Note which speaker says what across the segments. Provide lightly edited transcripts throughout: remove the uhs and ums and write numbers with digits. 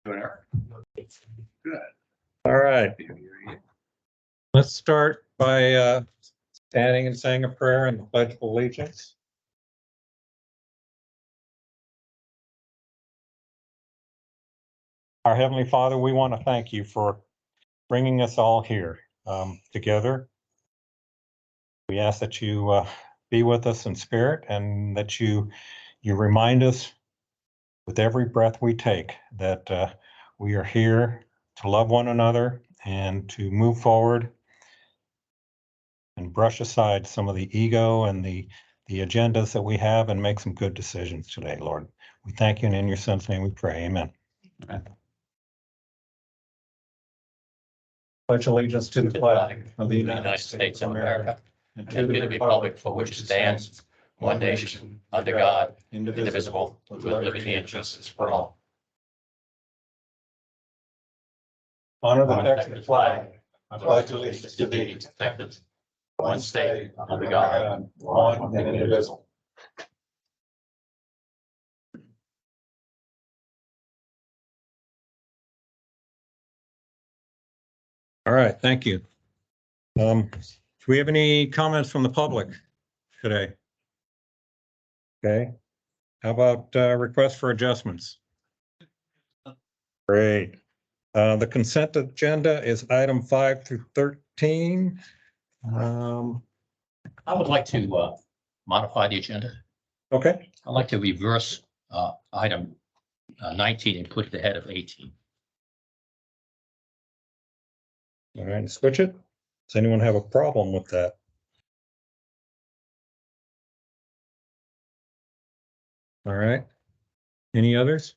Speaker 1: Good. All right. Let's start by standing and saying a prayer and the Pledge of Allegiance. Our Heavenly Father, we want to thank you for bringing us all here together. We ask that you be with us in spirit and that you remind us with every breath we take that we are here to love one another and to move forward and brush aside some of the ego and the agendas that we have and make some good decisions today, Lord. We thank you, and in your son's name we pray. Amen. Amen. Pledge allegiance to the flag of the United States of America and to the republic for which it stands, one nation, under God, indivisible, with liberty and justice for all. Honor the protected flag. I pledge allegiance to thee, one state, under God, one and indivisible. All right, thank you. Do we have any comments from the public today? Okay. How about requests for adjustments? Great. The consent agenda is item 5 through 13.
Speaker 2: I would like to modify the agenda.
Speaker 1: Okay.
Speaker 2: I'd like to reverse item 19 and put it ahead of 18.
Speaker 1: All right, switch it. Does anyone have a problem with that? All right. Any others?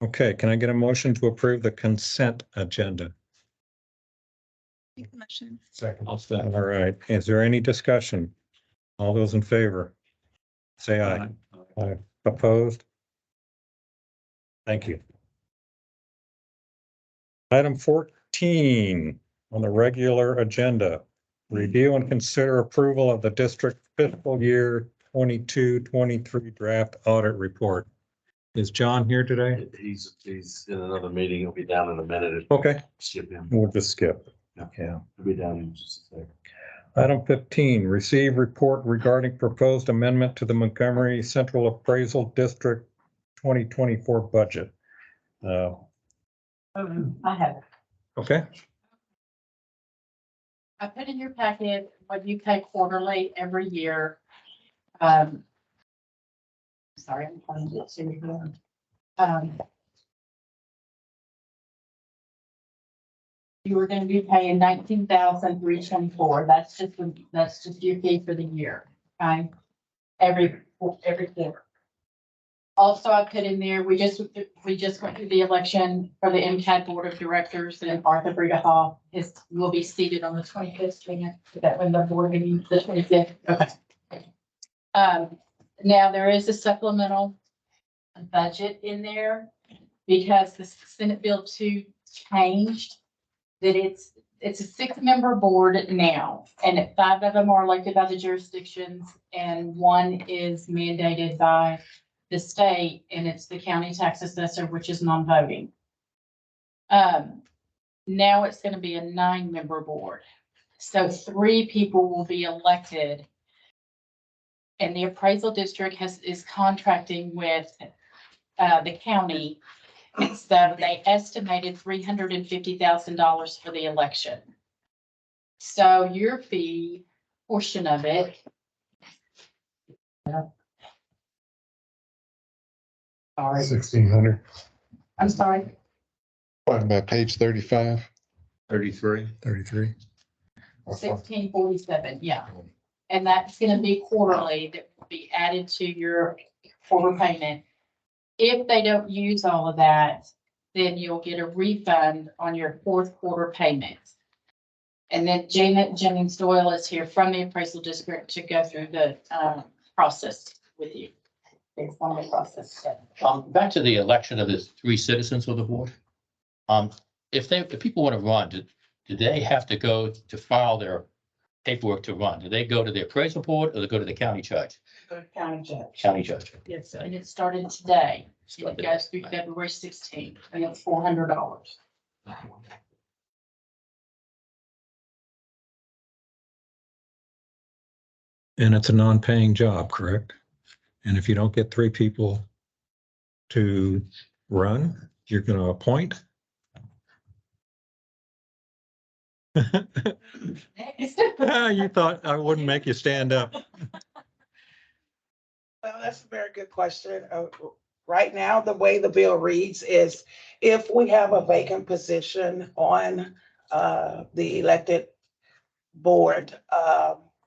Speaker 1: Okay, can I get a motion to approve the consent agenda?
Speaker 3: Make the motion.
Speaker 1: Second. All right, is there any discussion? All those in favor? Say aye. Aye. Opposed? Thank you. Item 14 on the regular agenda. Review and consider approval of the district fiscal year 22-23 draft audit report. Is John here today?
Speaker 4: He's in another meeting. He'll be down in a minute.
Speaker 1: Okay,
Speaker 4: Skip him.
Speaker 1: we'll just skip.
Speaker 4: Yeah.
Speaker 1: Yeah.
Speaker 4: He'll be down in just a second.
Speaker 1: Item 15, receive report regarding proposed amendment to the Montgomery Central Appraisal District 2024 budget.
Speaker 3: I have it.
Speaker 1: Okay,
Speaker 3: I put in your packet what you pay quarterly every year. Sorry, I'm trying to get to you. You were gonna be paying $19,324. That's just your fee for the year, okay? Every quarter. Also, I put in there, we just went through the election for the MCAD Board of Directors, and Arthur Brigahoff will be seated on the 25th, that when the board meeting, the 25th, okay. Now there is a supplemental budget in there because the Senate Bill 2 changed that it's a 6-member board now, and 5 of them are elected by the jurisdictions and 1 is mandated by the state, and it's the county tax assessor, which is non-voting. Now it's going to be a 9-member board. So 3 people will be elected. And the appraisal district is contracting with the county. And so they estimated $350,000 for the election. So your fee portion of it. Sorry,
Speaker 5: 1,600.
Speaker 3: I'm sorry.
Speaker 5: Talking about page 35.
Speaker 4: 33.
Speaker 5: 33.
Speaker 3: 1647, yeah. And that's gonna be quarterly, that will be added to your quarter payment. If they don't use all of that, then you'll get a refund on your 4th quarter payment. And then Janet Jennings Doyle is here from the appraisal district to go through the process with you. It's one of the process.
Speaker 2: Back to the election of the 3 citizens of the board. If people want to run, do they have to go to file their paperwork to run? Do they go to the appraisal board or they go to the county judge?
Speaker 3: County judge.
Speaker 2: County judge.
Speaker 3: Yes, and it started today. It goes through February 16th, and it's $400.
Speaker 1: And it's a non-paying job, correct? And if you don't get 3 people to run, you're going to appoint? You thought I wouldn't make you stand up.
Speaker 6: Well, that's a very good question. Right now, the way the bill reads is if we have a vacant position on the elected board,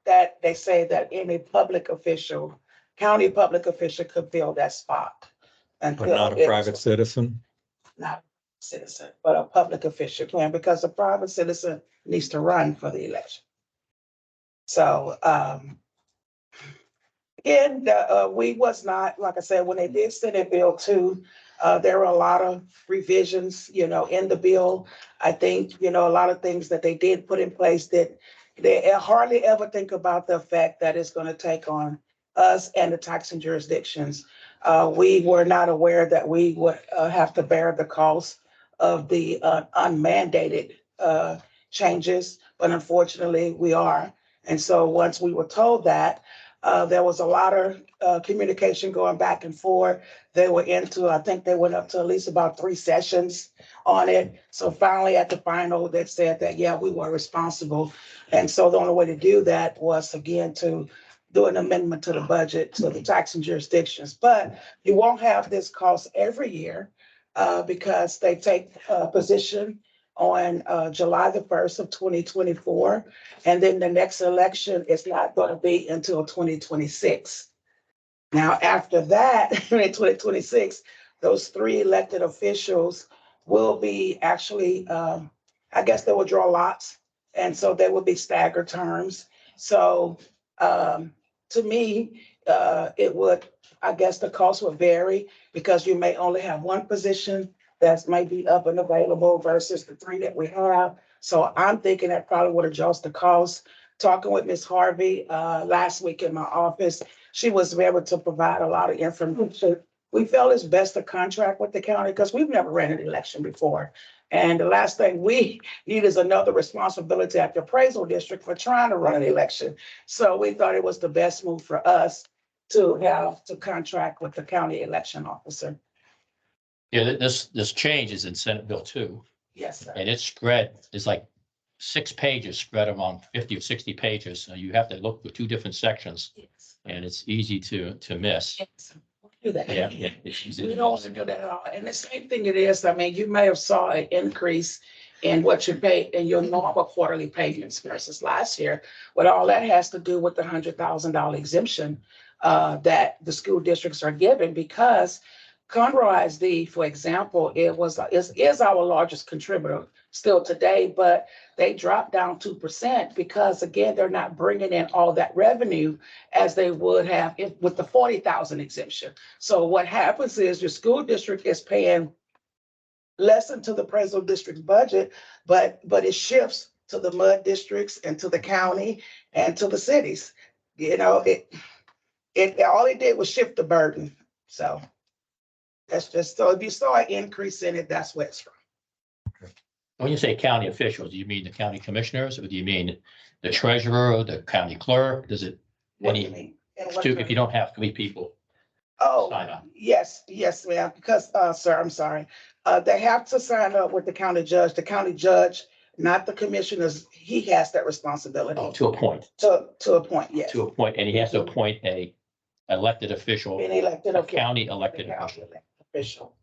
Speaker 6: that they say that any public official, county public official could fill that spot.
Speaker 1: But not a private citizen?
Speaker 6: Not a citizen, but a public official can, because a private citizen needs to run for the election. So, again, we was not, like I said, when they did Senate Bill 2, there were a lot of revisions, in the bill. I think, a lot of things that they did put in place that they hardly ever think about the effect that it's going to take on us and the taxing jurisdictions. We were not aware that we would have to bear the cost of the unmandated changes, but unfortunately we are. And so once we were told that, there was a lot of communication going back and forth. They were I think they went up to at least about 3 sessions on it. So finally at the final, they said that, yeah, we were responsible. And so the only way to do that was, again, to do an amendment to the budget to the taxing jurisdictions. But you won't have this cost every year because they take a position on July the 1st of 2024. And then the next election is not going to be until 2026. Now, after that, in 2026, those 3 elected officials will be actually, I guess they will draw lots. And so they will be staggered terms. So to me, it would, I guess the cost would vary because you may only have 1 position that might be up and available versus the 3 that we have. So I'm thinking that probably would adjust the cost. Talking with Ms. Harvey last week in my office, she was able to provide a lot of information. We felt it's best to contract with the county because we've never ran an election before. And the last thing we need is another responsibility at the appraisal district for trying to run an election. So we thought it was the best move for us to have to contract with the county election officer.
Speaker 2: Yeah, this change is in Senate Bill 2,
Speaker 6: Yes, sir.
Speaker 2: and it's spread, it's like 6 pages spread among 50 or 60 pages. So you have to look for 2 different sections,
Speaker 6: Yes.
Speaker 2: and it's easy to miss.
Speaker 6: Yes. Do that.
Speaker 2: Yeah, it's easy.
Speaker 6: We don't want to do that at all. And the same thing it is, I mean, you may have saw an increase in what you pay in your normal quarterly payments versus last year. But all that has to do with the $100,000 exemption that the school districts are given because Conroe ISD, for example, is our largest contributor still today, but they dropped down 2% because again, they're not bringing in all that revenue as they would have with the 40,000 exemption. So what happens is your school district is paying less into the appraisal district budget, but it shifts to the mud districts and to the county and to the cities. All it did was shift the burden. So that's just, so if you saw an increase in it, that's where it's from.
Speaker 2: When you say county officials, do you mean the county commissioners or do you mean the treasurer or the county clerk? Does it,
Speaker 6: What do you
Speaker 2: any,
Speaker 6: mean? And what
Speaker 2: if you don't have 3 people
Speaker 6: Oh,
Speaker 2: sign up?
Speaker 6: yes, ma'am, because, sir, I'm sorry. They have to sign up with the county judge, not the commissioners. He has that responsibility
Speaker 2: Oh, to appoint,
Speaker 6: to appoint, yes.
Speaker 2: to appoint, and he has to appoint a elected official,
Speaker 6: Being elected,
Speaker 2: a
Speaker 6: okay.
Speaker 2: county elected
Speaker 6: The county
Speaker 2: official.
Speaker 6: elected official.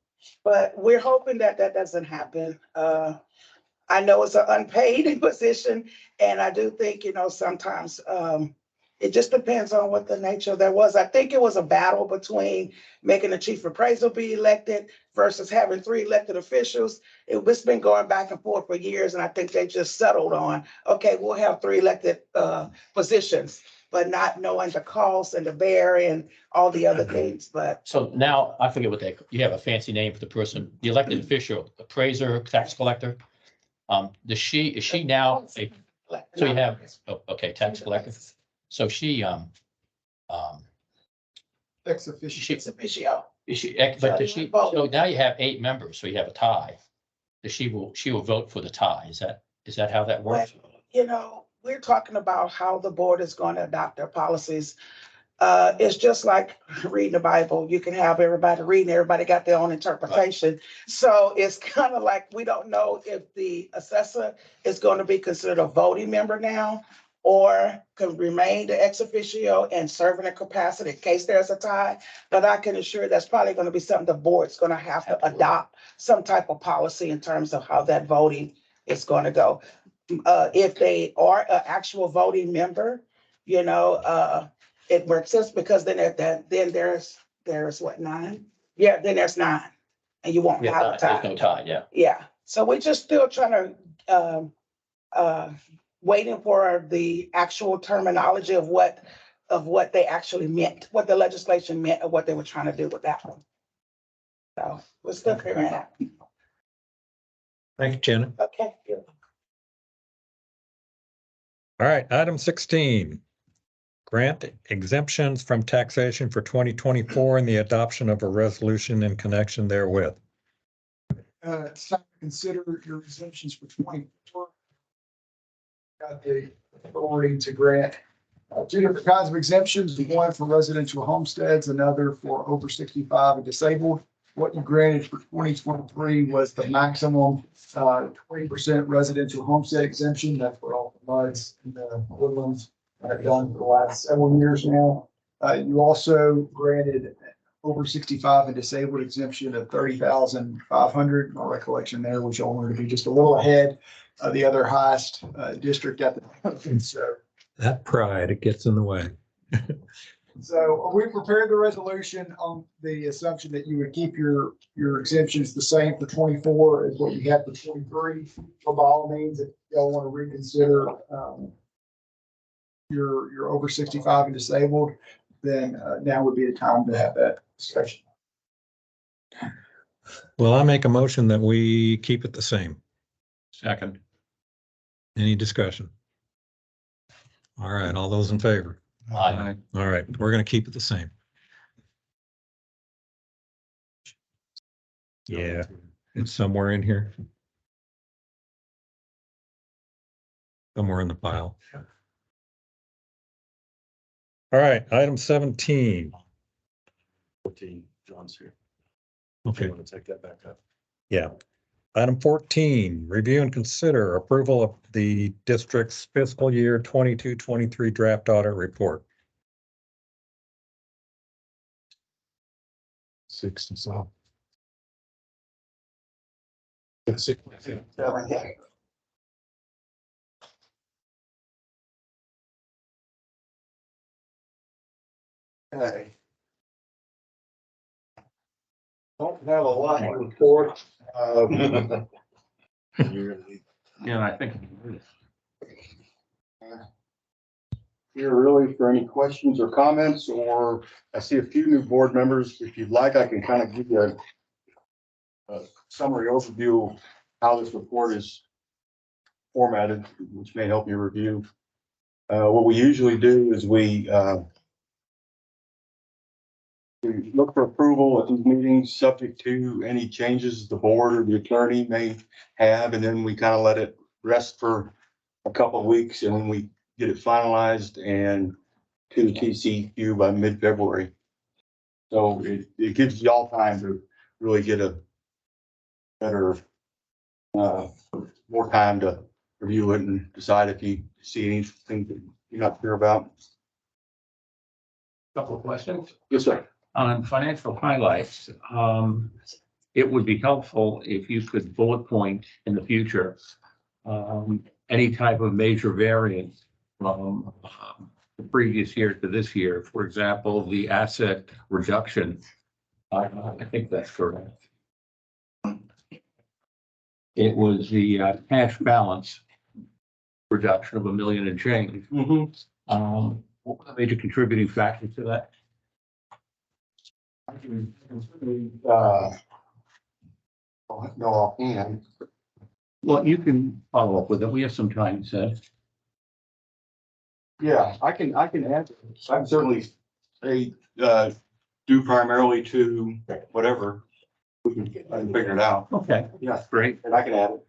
Speaker 6: But we're hoping that that doesn't happen. I know it's an unpaid position, and I do think, sometimes it just depends on what the nature of that was. I think it was a battle between making the chief appraisal be elected versus having 3 elected officials. It's been going back and forth for years, and I think they just settled on, okay, we'll have 3 elected positions, but not knowing the cost and the bear and all the other things, but.
Speaker 2: So now I forget what you have a fancy name for the person, the elected official, appraiser, tax collector. Is she now So you have, oh, okay, tax collector. So she,
Speaker 7: Ex officio.
Speaker 6: Ex officio.
Speaker 2: is she, but does she, so now you have 8 members, so you have a tie. She will vote for the tie. Is that how that works?
Speaker 6: You know, we're talking about how the board is going to adopt their policies. It's just like reading the Bible. You can have everybody reading, everybody got their own interpretation. So it's kind of like, we don't know if the assessor is going to be considered a voting member now or can remain the ex officio and serve in a capacity in case there's a tie. But I can assure that's probably going to be something the board's going to have to adopt some type of policy in terms of how that voting is going to go. If they are an actual voting member, you know, it works just because then there's what, 9? Yeah, then there's 9. And you won't
Speaker 2: Yeah,
Speaker 6: have a
Speaker 2: there's no
Speaker 6: tie.
Speaker 2: tie, yeah.
Speaker 6: Yeah, so we're just still trying to, waiting for the actual terminology of what they actually meant, what the legislation meant, or what they were trying to do with that one. So we're still figuring it out.
Speaker 1: Thank you, Jenna.
Speaker 6: Okay, good.
Speaker 1: All right, item 16. Grant exemptions from taxation for 2024 and the adoption of a resolution in connection therewith.
Speaker 7: It's time to consider your exemptions for 24. Got the authority to grant 2 different kinds of exemptions, one for residential homesteads, another for over 65 and disabled. What you granted for 2023 was the maximum 20% residential homestead exemption. That's for all the MUDs and the woodlands have done for the last several years now. You also granted over 65 and disabled exemption of 30,500. My recollection there was you wanted to be just a little ahead of the other highest district at the moment. So
Speaker 1: That pride, it gets in the way.
Speaker 7: So we prepared the resolution on the assumption that you would keep your exemptions the same for 24 as what you had for 23. So by all means, if y'all want to reconsider your over 65 and disabled, then now would be the time to have that discussion.
Speaker 1: Well, I make a motion that we keep it the same.
Speaker 2: Second.
Speaker 1: Any discussion? All right, all those in favor?
Speaker 2: Aye.
Speaker 1: All right, we're gonna keep it the same. Yeah, it's somewhere in here. Somewhere in the file. All right, item 17.
Speaker 4: 14, John's here.
Speaker 1: Okay,
Speaker 4: Want to take that back up?
Speaker 1: yeah. Item 14, review and consider approval of the district's fiscal year 22-23 draft audit report.
Speaker 5: 67.
Speaker 7: Okay. Don't have a lot to report.
Speaker 4: You're gonna need-
Speaker 2: Yeah, I think.
Speaker 8: Here really for any questions or comments, or I see a few new board members. If you'd like, I can kind of give you a summary overview of how this report is formatted, which may help you review. What we usually do is we look for approval at these meetings, subject to any changes the board or the attorney may have, and then we kind of let it rest for a couple of weeks, and then we get it finalized and to the TCQ by mid-February. So it gives y'all time to really get a better, more time to review it and decide if you see anything that you're not sure about.
Speaker 2: Couple of questions.
Speaker 8: Yes, sir.
Speaker 2: On financial highlights, it would be helpful if you could bullet point in the future, any type of major variance from the previous year to this year. For example, the asset reduction. I think that's correct. It was the cash balance reduction of $1 million and change. What were the major contributing factors to that?
Speaker 8: No offhand.
Speaker 2: Well, you can follow up with it. We have some time, so.
Speaker 8: Yeah, I can add, I can certainly say, due primarily to whatever. I can figure it out.
Speaker 2: Okay,
Speaker 8: Yeah,
Speaker 2: great.
Speaker 8: and I can add it.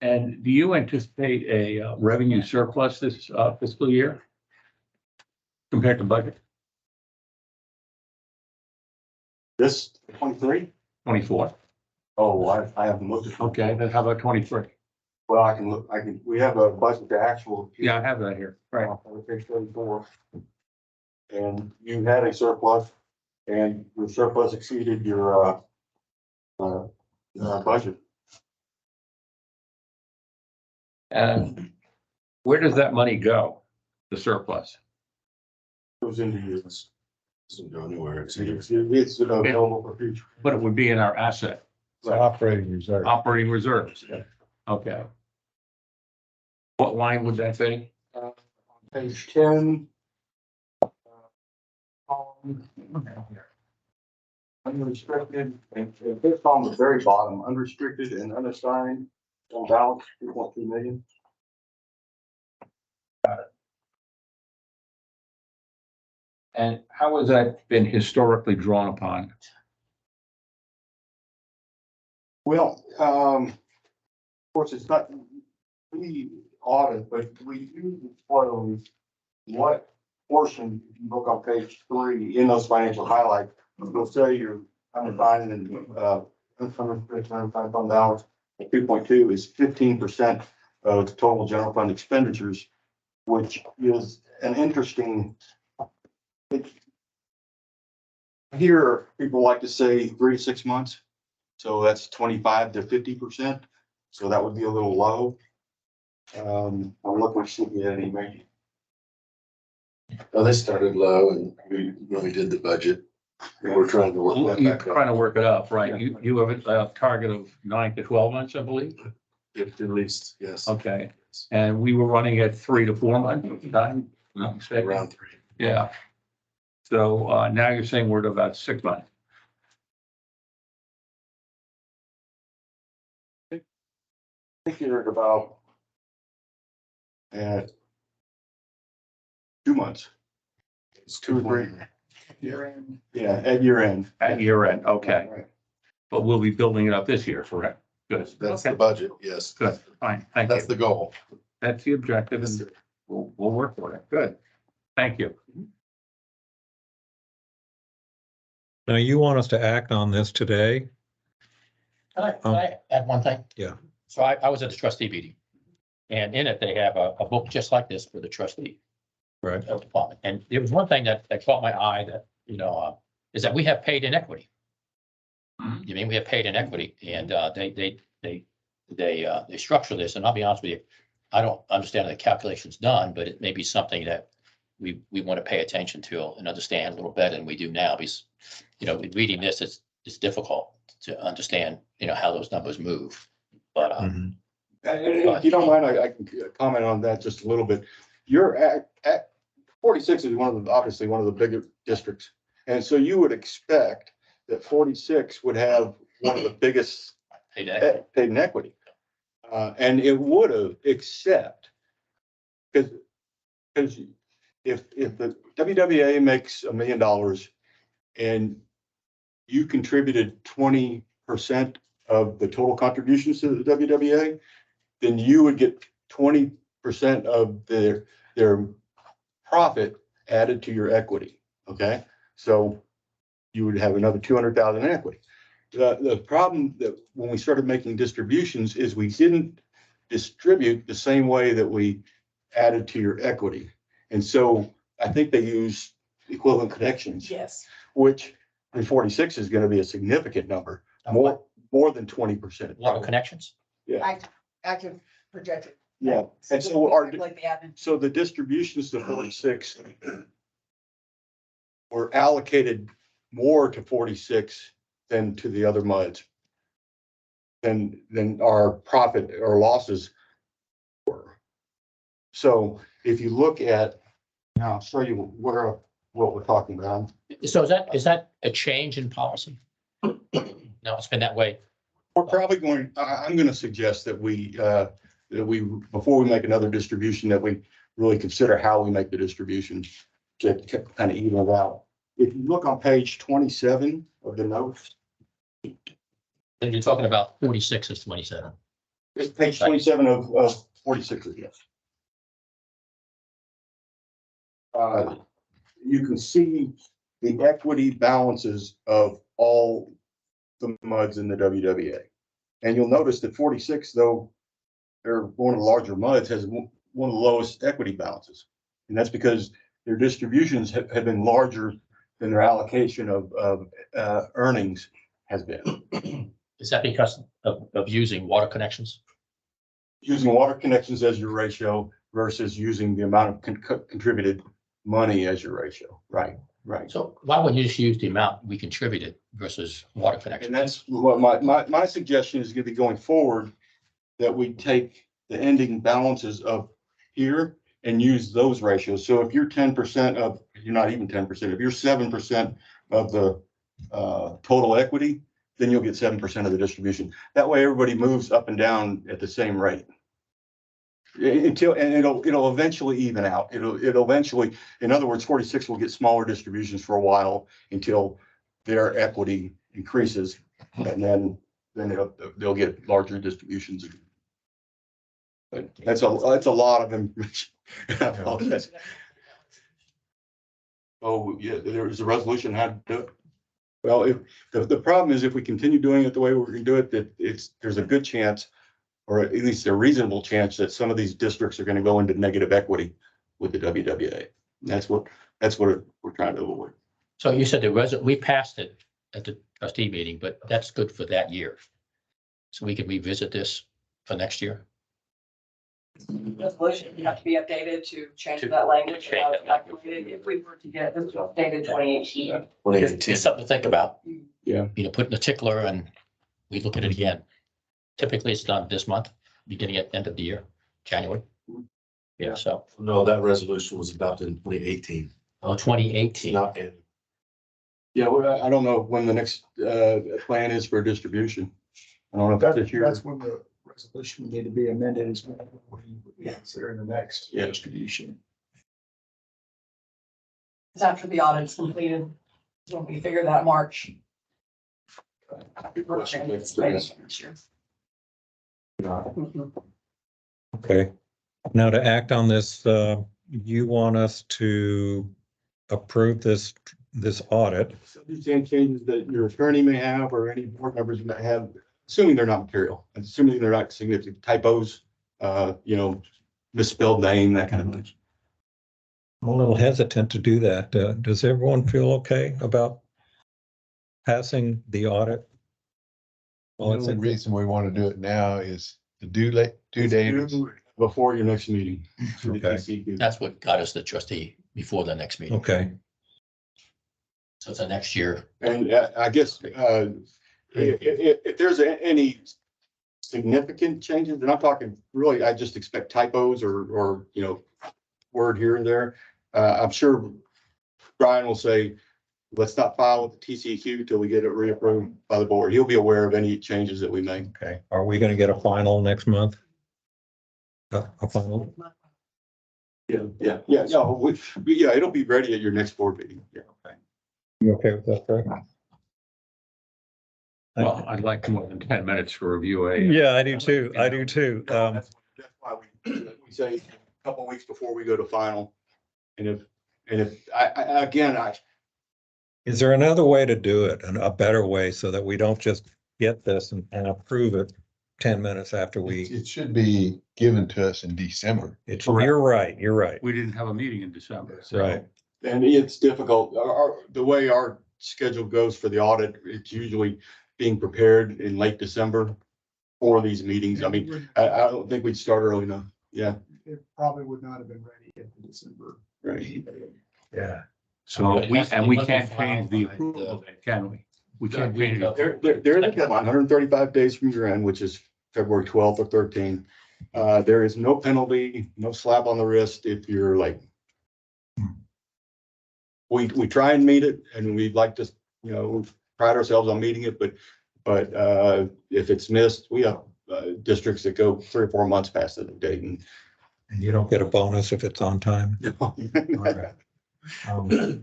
Speaker 2: And do you anticipate a revenue surplus this fiscal year? Compared to budget
Speaker 8: This 23?
Speaker 2: 24?
Speaker 8: Oh, I haven't looked at it.
Speaker 2: Okay, then how about 23?
Speaker 8: Well, I can look, we have a budget to actual.
Speaker 2: Yeah, I have that here. Right.
Speaker 8: On page 34. And you had a surplus and your surplus exceeded your, budget.
Speaker 2: And where does that money go? The surplus?
Speaker 8: Goes into yours.
Speaker 4: Doesn't go anywhere.
Speaker 8: It's available for future.
Speaker 2: But it would be in our asset,
Speaker 5: It's operating reserve.
Speaker 2: operating reserves.
Speaker 8: Yeah.
Speaker 2: Okay. What line would that be?
Speaker 8: Page 10. Unrestricted, and this on the very bottom, unrestricted and unassigned, on balance, 2.2 million.
Speaker 2: And how has that been historically drawn upon?
Speaker 8: Well, of course, it's not, we audit, but we do disclose what portion, if you look on page 3 in those financial highlights, it'll say you're unassigned and, unrestricted, unassigned fund balance. 2.2 is 15% of the total general fund expenditures, which is an interesting. Here, people like to say 3 to 6 months. So that's 25 to 50%. So that would be a little low. I'm looking to see if we had any maybe.
Speaker 4: Well, they started low and when we did the budget, we're trying to work that
Speaker 2: You're
Speaker 4: back up.
Speaker 2: trying to work it up, right? You have a target of 9 to 12 months, I believe.
Speaker 4: At least, yes.
Speaker 2: Okay, and we were running at 3 to 4 months at the time. Not mistaken.
Speaker 4: Around 3.
Speaker 2: Yeah. So now you're saying we're at about 6 months.
Speaker 8: I think you're at about. At 2 months.
Speaker 4: It's
Speaker 8: 2 or 3.
Speaker 4: 2.1.
Speaker 8: Yeah, at year end.
Speaker 2: At year end, okay,
Speaker 8: Right.
Speaker 2: but we'll be building it up this year, correct? Good.
Speaker 4: That's
Speaker 2: Okay.
Speaker 4: the budget, yes.
Speaker 2: Good, fine, thank you.
Speaker 4: That's the goal.
Speaker 2: That's the objective and we'll work for it. Good. Thank you.
Speaker 1: Now, you want us to act on this today?
Speaker 9: Can I add one thing?
Speaker 1: Yeah.
Speaker 9: So I was at the trustee meeting. And in it, they have a book just like this for the trustee
Speaker 1: Right.
Speaker 9: department. And there was one thing that caught my eye that, is that we have paid in equity. You mean, we have paid in equity and they structure this, and I'll be honest with you, I don't understand how the calculation's done, but it may be something that we want to pay attention to and understand a little better than we do now, because, reading this, it's difficult to understand, how those numbers move. But,
Speaker 1: Mhm.
Speaker 8: And if you don't mind, I can comment on that just a little bit. You're at 46 is obviously one of the bigger districts. And so you would expect that 46 would have one of the biggest
Speaker 9: paid in equity.
Speaker 8: paid in equity. And it would have, except because if the WWA makes $1 million and you contributed 20% of the total contributions to the WWA, then you would get 20% of their profit added to your equity. Okay, so you would have another 200,000 in equity. The problem that when we started making distributions is we didn't distribute the same way that we added to your equity. And so I think they use equivalent connections,
Speaker 6: Yes.
Speaker 8: which in 46 is going to be a significant number, more than 20%.
Speaker 9: A lot of connections.
Speaker 6: I can project it.
Speaker 8: Yeah, and so
Speaker 6: Like the admin.
Speaker 8: so the distributions to 46 were allocated more to 46 than to the other MUDs. Than our profit or losses were. So if you look at, now I'll show you what we're talking about.
Speaker 9: So is that a change in policy? No, it's been that way.
Speaker 8: We're probably I'm going to suggest that we, before we make another distribution, that we really consider how we make the distributions to kind of even it out. If you look on page 27 of the notes,
Speaker 9: And you're talking about 46 is 27.
Speaker 8: it's page 27 of 46, yes. You can see the equity balances of all the MUDs in the WWA. And you'll notice that 46, though they're one of the larger MUDs, has one of the lowest equity balances. And that's because their distributions have been larger than their allocation of earnings has been.
Speaker 9: Is that because of using water connections?
Speaker 8: Using water connections as your ratio versus using the amount of contributed money as your ratio. Right, right.
Speaker 9: So why wouldn't you just use the amount we contributed versus water
Speaker 8: And
Speaker 9: connections?
Speaker 8: that's what my suggestion is gonna be going forward, that we take the ending balances of here and use those ratios. So if you're 10% of, you're not even 10%, if you're 7% of the total equity, then you'll get 7% of the distribution. That way, everybody moves up and down at the same rate. Until, and it'll eventually even out. It'll eventually, in other words, 46 will get smaller distributions for a while until their equity increases, and then they'll get larger distributions. But that's a lot of information. I apologize. Oh, yeah, there's a resolution how to do it. Well, if the problem is if we continue doing it the way we're gonna do it, that there's a good chance, or at least a reasonable chance, that some of these districts are gonna go into negative equity with the WWA. That's what we're trying to avoid.
Speaker 9: So you said we passed it at the trustee meeting, but that's good for that year. So we can revisit this for next year.
Speaker 10: Resolution would have to be updated to change
Speaker 9: To
Speaker 10: that language.
Speaker 9: change that language.
Speaker 10: If we were to get this updated 2018.
Speaker 9: It's something to think about.
Speaker 8: Yeah.
Speaker 9: You know, putting a tickler and we look at it again. Typically, it's done this month, beginning at end of the year, January. Yeah, so,
Speaker 4: No, that resolution was adopted in 2018.
Speaker 9: 2018.
Speaker 4: Not in.
Speaker 8: Yeah, well, I don't know when the next plan is for distribution. I don't know if that's this year.
Speaker 7: That's when the resolution would need to be amended as well. Considering the next
Speaker 8: Yeah.
Speaker 7: distribution.
Speaker 10: It's after the audit's completed, is when we figure that March.
Speaker 8: Good question.
Speaker 10: Next year.
Speaker 1: Okay. Now to act on this, you want us to approve this audit.
Speaker 8: So these changes that your attorney may have or any board members may have, assuming they're not material, assuming they're not significant typos, misspelled name, that kind of thing.
Speaker 1: I'm a little hesitant to do that. Does everyone feel okay about passing the audit?
Speaker 5: The only reason we want to do it now is the due date is
Speaker 8: Before your next meeting.
Speaker 1: Okay.
Speaker 9: That's what got us the trustee before the next meeting.
Speaker 1: Okay,
Speaker 9: So it's the next year.
Speaker 8: And I guess if there's any significant changes, and I'm talking really, I just expect typos or word here and there. I'm sure Brian will say, let's not file with the TCEQ till we get it reapproved by the board. He'll be aware of any changes that we make.
Speaker 1: okay. Are we going to get a final next month? A final?
Speaker 8: Yeah, it'll be ready at your next board meeting. Yeah.
Speaker 1: You okay with that, Craig?
Speaker 2: Well, I'd like more than 10 minutes for review.
Speaker 1: Yeah, I do too. I do too.
Speaker 8: That's why we say a couple of weeks before we go to final. And if I
Speaker 1: Is there another way to do it, and a better way, so that we don't just get this and approve it 10 minutes after we?
Speaker 5: it should be given to us in December.
Speaker 1: You're right. You're right.
Speaker 2: We didn't have a meeting in December. So
Speaker 1: Right.
Speaker 8: And it's difficult. The way our schedule goes for the audit, it's usually being prepared in late December for these meetings. I mean, I don't think we'd start early enough. Yeah.
Speaker 7: It probably would not have been ready in December.
Speaker 8: Right.
Speaker 1: Yeah.
Speaker 2: So
Speaker 9: It has to
Speaker 2: we
Speaker 9: be
Speaker 2: can't
Speaker 9: final
Speaker 2: change the
Speaker 9: by
Speaker 2: approval of it, can we? We
Speaker 9: No,
Speaker 2: can't
Speaker 9: we
Speaker 2: change
Speaker 9: don't.
Speaker 2: it.
Speaker 8: There is a deadline, 135 days from your end, which is February 12th or 13th. There is no penalty, no slap on the wrist if you're late. We try and meet it, and we'd like to, pride ourselves on meeting it, but if it's missed, we have districts that go 3 or 4 months past the date, and
Speaker 1: And you don't get a bonus if it's on time? All right.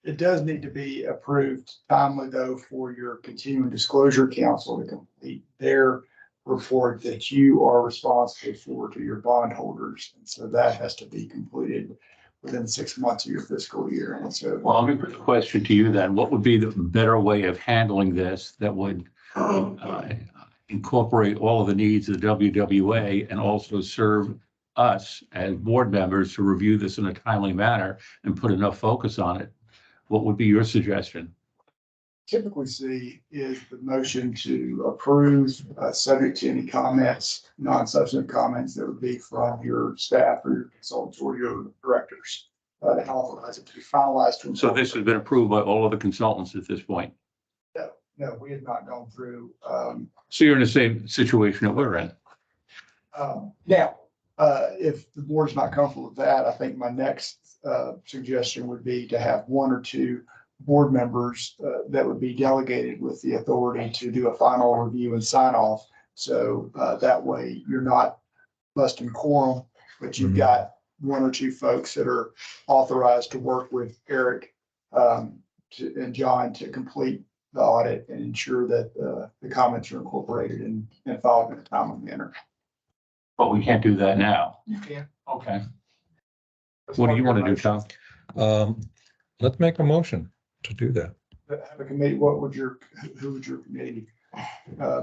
Speaker 7: It does need to be approved timely though for your continuing disclosure council to complete their report that you are responsible for to your bondholders. And so that has to be completed within 6 months of your fiscal year. And so.
Speaker 2: Well, let me put the question to you then. What would be the better way of handling this that would incorporate all of the needs of the WWA and also serve us as board members to review this in a timely manner and put enough focus on it? What would be your suggestion?
Speaker 7: Typically see is the motion to approve, subject to any comments, non-substantive comments that would be from your staff or your consultants or your directors. And authorize it to be finalized.
Speaker 2: So this has been approved by all of the consultants at this point.
Speaker 7: No, we have not gone through,
Speaker 2: So you're in the same situation that we're in.
Speaker 7: now, if the board's not comfortable with that, I think my next, suggestion would be to have one or two board members, that would be delegated with the authority to do a final review and sign off. So, that way you're not busting quorum, but you've got one or two folks that are authorized to work with Eric, and John to complete the audit and ensure that, the comments are incorporated and followed in a timely manner.
Speaker 2: But we can't do that now.
Speaker 7: You can.
Speaker 2: Okay. What do you want to do, Tom?
Speaker 1: Let's make a motion to do that.
Speaker 7: Have a committee, who would your committee,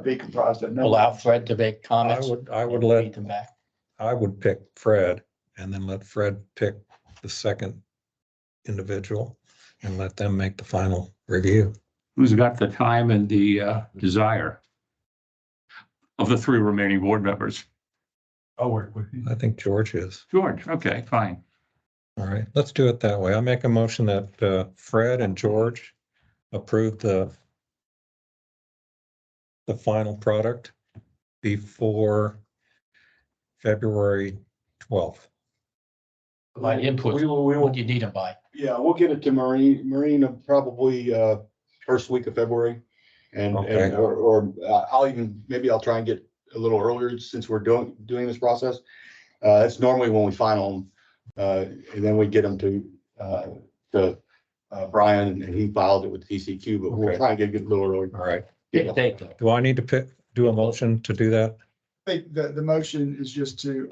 Speaker 7: be comprised of? No.
Speaker 9: Allow Fred to make comments.
Speaker 1: I would
Speaker 9: and
Speaker 1: let-
Speaker 9: read them back.
Speaker 1: I would pick Fred and then let Fred pick the second individual and let them make the final review.
Speaker 2: Who's got the time and the desire of the three remaining board members?
Speaker 5: I'll work with you.
Speaker 1: I think George is.
Speaker 2: George, okay, fine.
Speaker 1: All right, let's do it that way. I make a motion that Fred and George approve the final product before February 12th.
Speaker 9: My input,
Speaker 8: We will,
Speaker 9: what do you need them by?
Speaker 8: yeah, we'll get it to Marine probably, first week of February.
Speaker 1: Okay.
Speaker 8: Or I'll even, maybe I'll try and get a little earlier since we're doing this process. It's normally when we final them, and then we get them to Brian and he filed it with TCQ, but we'll
Speaker 1: Okay.
Speaker 8: try and get it a little early.
Speaker 1: All right.
Speaker 9: Pick a date, though.
Speaker 1: Do I need to do a motion to do that?
Speaker 7: I think the motion is just to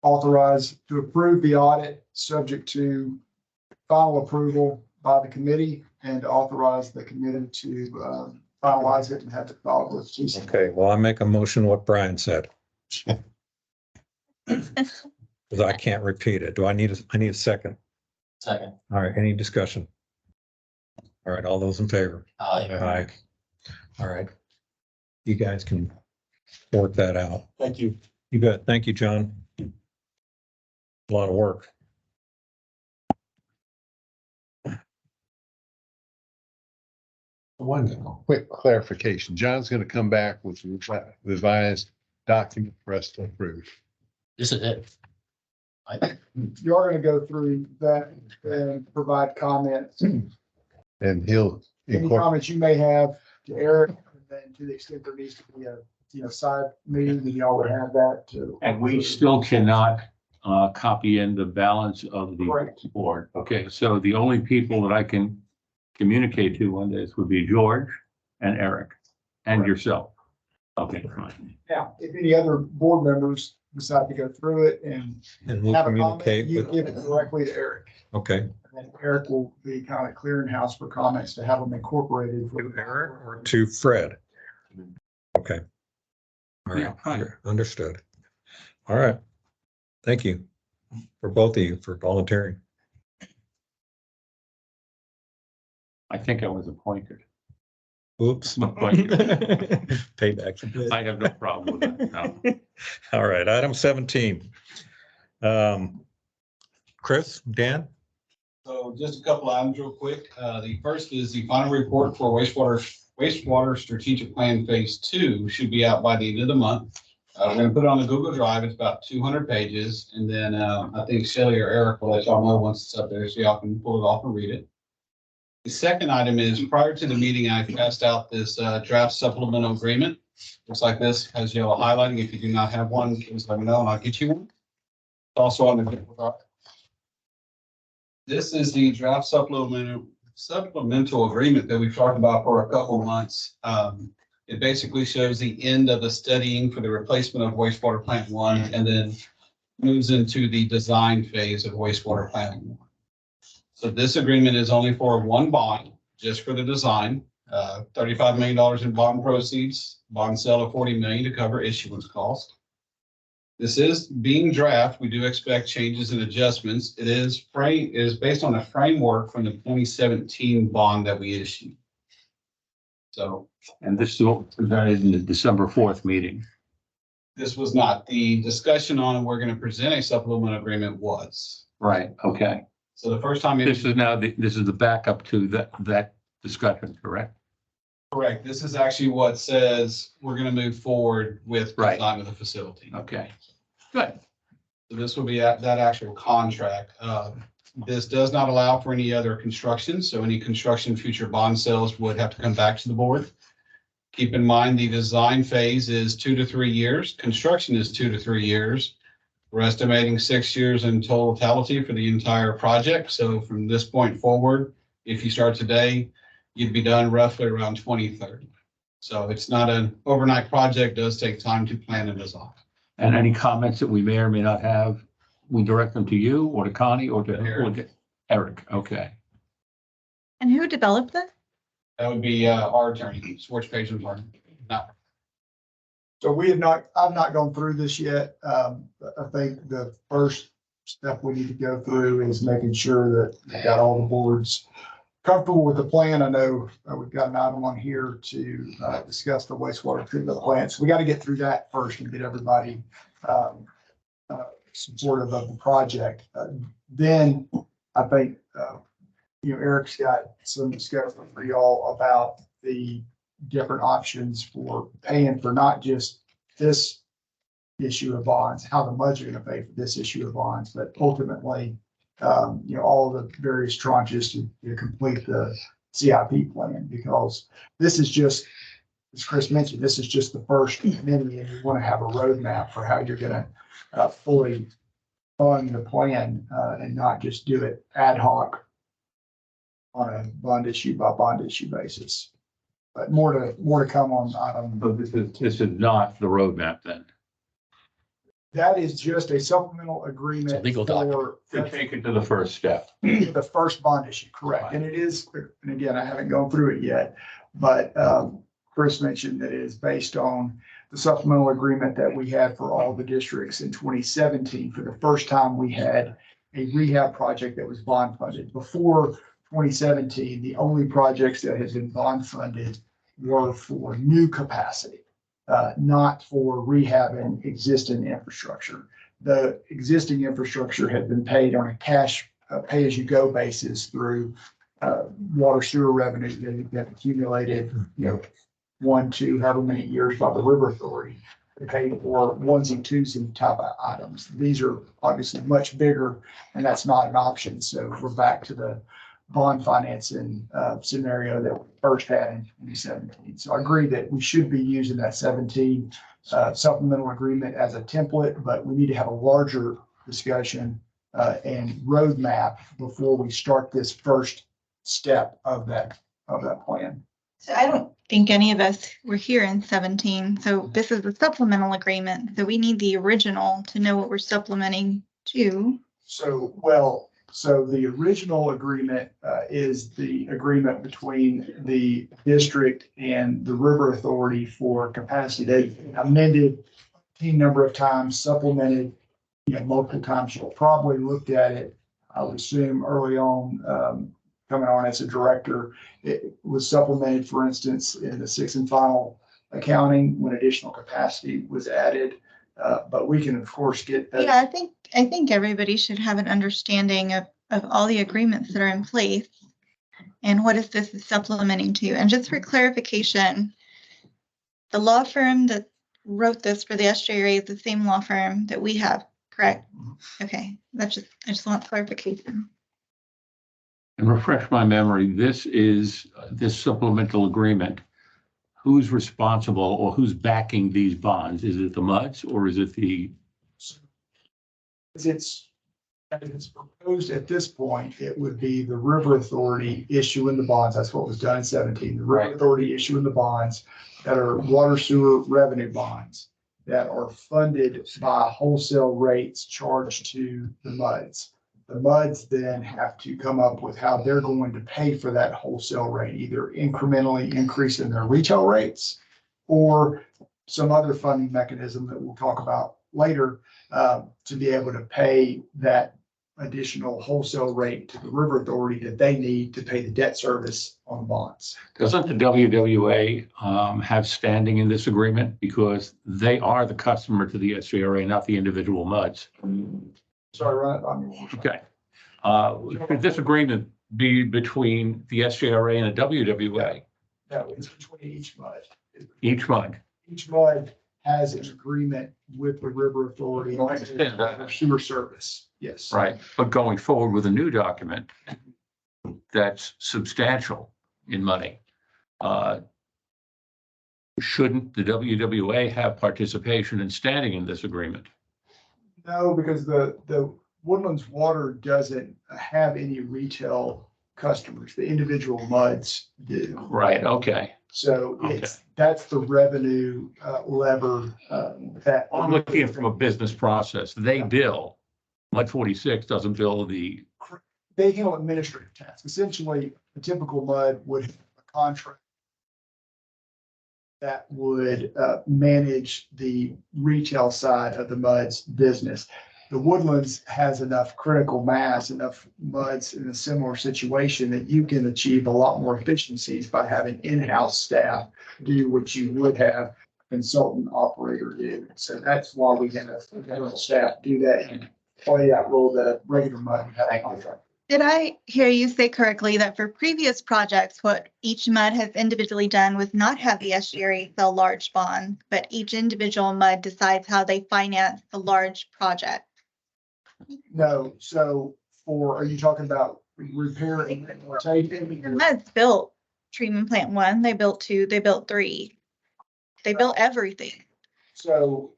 Speaker 7: authorize, to approve the audit, subject to final approval by the committee and authorize the committee to finalize it and have it filed with TCQ.
Speaker 1: Okay, well, I make a motion what Brian said. Because I can't repeat it. I need a second.
Speaker 9: Second.
Speaker 1: All right, any discussion? All right, all those in favor? Aye. All right. You guys can work that out.
Speaker 8: Thank you.
Speaker 1: You bet. Thank you, John. A lot of work.
Speaker 5: One quick clarification. John's gonna come back with revised document for us to approve.
Speaker 9: This is it.
Speaker 7: You are going to go through that and provide comments,
Speaker 5: And he'll
Speaker 7: any
Speaker 5: incorporate,
Speaker 7: comments you may have to Eric, and then to the extent there needs to be a, side meeting, then y'all would have that too.
Speaker 2: And we still cannot copy in the balance of the
Speaker 7: Correct.
Speaker 2: board. Okay, so the only people that I can communicate to on this would be George and Eric and yourself. Okay, fine.
Speaker 7: Now, if any other board members decide to go through it and
Speaker 1: And we'll
Speaker 7: have a comment,
Speaker 1: communicate
Speaker 7: you
Speaker 1: with,
Speaker 7: give it directly to Eric.
Speaker 1: okay.
Speaker 7: And then Eric will be kind of clearinghouse for comments to have them incorporated.
Speaker 1: To Eric or to Fred? Okay. All
Speaker 2: Yeah,
Speaker 1: right,
Speaker 2: fine.
Speaker 1: understood. All right. Thank you for both of you for volunteering.
Speaker 2: I think I was appointed.
Speaker 1: Oops.
Speaker 2: Appointed.
Speaker 1: Payback.
Speaker 2: I have no problem with that. No.
Speaker 1: All right, item 17. Chris, Dan?
Speaker 11: So just a couple items real quick. The first is the final report for wastewater strategic plan phase 2 should be out by the end of the month. We're gonna put it on the Google Drive. It's about 200 pages. And then I think Shelley or Eric will let y'all know once it's up there so y'all can pull it off and read it. The second item is prior to the meeting, I passed out this draft supplemental agreement. Looks like this, has yellow highlighting. If you do not have one, please let me know and I'll get you one. It's also on the. This is the draft supplemental agreement that we've talked about for a couple of months. It basically shows the end of the studying for the replacement of wastewater plant 1 and then moves into the design phase of wastewater plant 1. So this agreement is only for one bond, just for the design, $35 million in bond proceeds, bond sale of 40 million to cover issuance costs. This is being draft. We do expect changes and adjustments. It is based on a framework from the 2017 bond that we issued. So,
Speaker 2: And this is what was presented in the December 4th meeting.
Speaker 11: this was not the discussion on, we're going to present a supplemental agreement was.
Speaker 2: Right, okay.
Speaker 11: So the first time.
Speaker 2: This is now, this is the backup to that discussion, correct?
Speaker 11: Correct. This is actually what says we're going to move forward with
Speaker 2: Right.
Speaker 11: design of the facility.
Speaker 2: Okay, good.
Speaker 11: So this will be that actual contract. This does not allow for any other construction, so any construction future bond sales would have to come back to the board. Keep in mind, the design phase is 2 to 3 years. Construction is 2 to 3 years. We're estimating 6 years in totality for the entire project. So from this point forward, if you start today, you'd be done roughly around 2030. So it's not an overnight project, it does take time to plan and design.
Speaker 2: And any comments that we may or may not have, we direct them to you or to Connie or to Eric. Okay.
Speaker 12: And who developed this?
Speaker 11: That would be our attorney, Schwartz Page and Martin. No.
Speaker 7: So I've not gone through this yet. I think the first step we need to go through is making sure that we've got all the boards comfortable with the plan. I know we've got an item on here to discuss the wastewater treatment plant. So we got to get through that first and get everybody supportive of the project. Then I think, Eric's got some discussion for y'all about the different options for paying for not just this issue of bonds, how the budget are going to pay for this issue of bonds, but ultimately, all the various tranches to complete the CIP plan, because this is just, as Chris mentioned, this is just the first mini, and you want to have a roadmap for how you're going to fully fund the plan and not just do it ad hoc on a bond issue by bond issue basis. But more to come on item.
Speaker 2: So this is not the roadmap then?
Speaker 7: That is just a supplemental
Speaker 9: It's
Speaker 7: agreement.
Speaker 9: a legal document.
Speaker 2: To take it to the first step.
Speaker 7: The first bond issue, correct. And it is, and again, I haven't gone through it yet, but Chris mentioned that it is based on the supplemental agreement that we had for all the districts in 2017. For the first time, we had a rehab project that was bond funded. Before 2017, the only projects that had been bond funded were for new capacity, not for rehabbing existing infrastructure. The existing infrastructure had been paid on a cash pay-as-you-go basis through water sewer revenue that accumulated, 1, 2, however many years by the River Authority to pay for onesie, twosie type of items. These are obviously much bigger, and that's not an option. So we're back to the bond financing scenario that we first had in 2017. So I agree that we should be using that 17 supplemental agreement as a template, but we need to have a larger discussion and roadmap before we start this first step of that plan.
Speaker 12: So I don't think any of us were here in 17. So this is a supplemental agreement. So we need the original to know what we're supplementing to.
Speaker 7: So the original agreement is the agreement between the district and the River Authority for capacity. They amended a number of times, supplemented, multiple times. You'll probably looked at it, I would assume, early on, coming on as a director. It was supplemented, for instance, in the sixth and final accounting when additional capacity was added. But we can, of course, get that.
Speaker 12: Yeah, I think everybody should have an understanding of all the agreements that are in place and what is this supplementing to. And just for clarification, the law firm that wrote this for the SJRA is the same law firm that we have, correct? Okay, I just want clarification.
Speaker 2: And refresh my memory, this supplemental agreement, who's responsible or who's backing these bonds? Is it the MUDs or is it the,
Speaker 7: As it's proposed at this point, it would be the River Authority issuing the bonds. That's what was done in 17. The River
Speaker 2: Right.
Speaker 7: Authority issuing the bonds that are water sewer revenue bonds that are funded by wholesale rates charged to the MUDs. The MUDs then have to come up with how they're going to pay for that wholesale rate, either incrementally increasing their retail rates or some other funding mechanism that we'll talk about later, to be able to pay that additional wholesale rate to the River Authority that they need to pay the debt service on the bonds.
Speaker 2: doesn't the WWA have standing in this agreement? Because they are the customer to the SGRA, not the individual MUDs.
Speaker 7: Sorry, Ron.
Speaker 2: Okay. Could this agreement be between the SGRA and the WWA?
Speaker 7: No, it's between each MUD.
Speaker 2: Each MUD?
Speaker 7: Each MUD has an agreement with the River Authority
Speaker 2: I understand that.
Speaker 7: for sewer service. Yes.
Speaker 2: Right, but going forward with a new document that's substantial in money, shouldn't the WWA have participation and standing in this agreement?
Speaker 7: No, because the Woodlands Water doesn't have any retail customers. The individual MUDs do.
Speaker 2: Right, okay.
Speaker 7: So that's the revenue lever that.
Speaker 2: I'm looking at it from a business process. They bill, MUD 46 doesn't bill the,
Speaker 7: They handle administrative tasks. Essentially, a typical MUD would have a contract that would manage the retail side of the MUD's business. The Woodlands has enough critical mass, enough MUDs in a similar situation that you can achieve a lot more efficiencies by having in-house staff do what you would have a consultant operator do. So that's why we have a staff do that and play that role that a regular MUD would have a contract.
Speaker 12: Did I hear you say correctly that for previous projects, what each MUD has individually done was not have the SGRA sell large bonds, but each individual MUD decides how they finance the large project?
Speaker 7: No, so are you talking about repair and
Speaker 12: The
Speaker 7: rehabilitation?
Speaker 12: MUDs built treatment plant 1, they built 2, they built 3. They built everything.
Speaker 7: So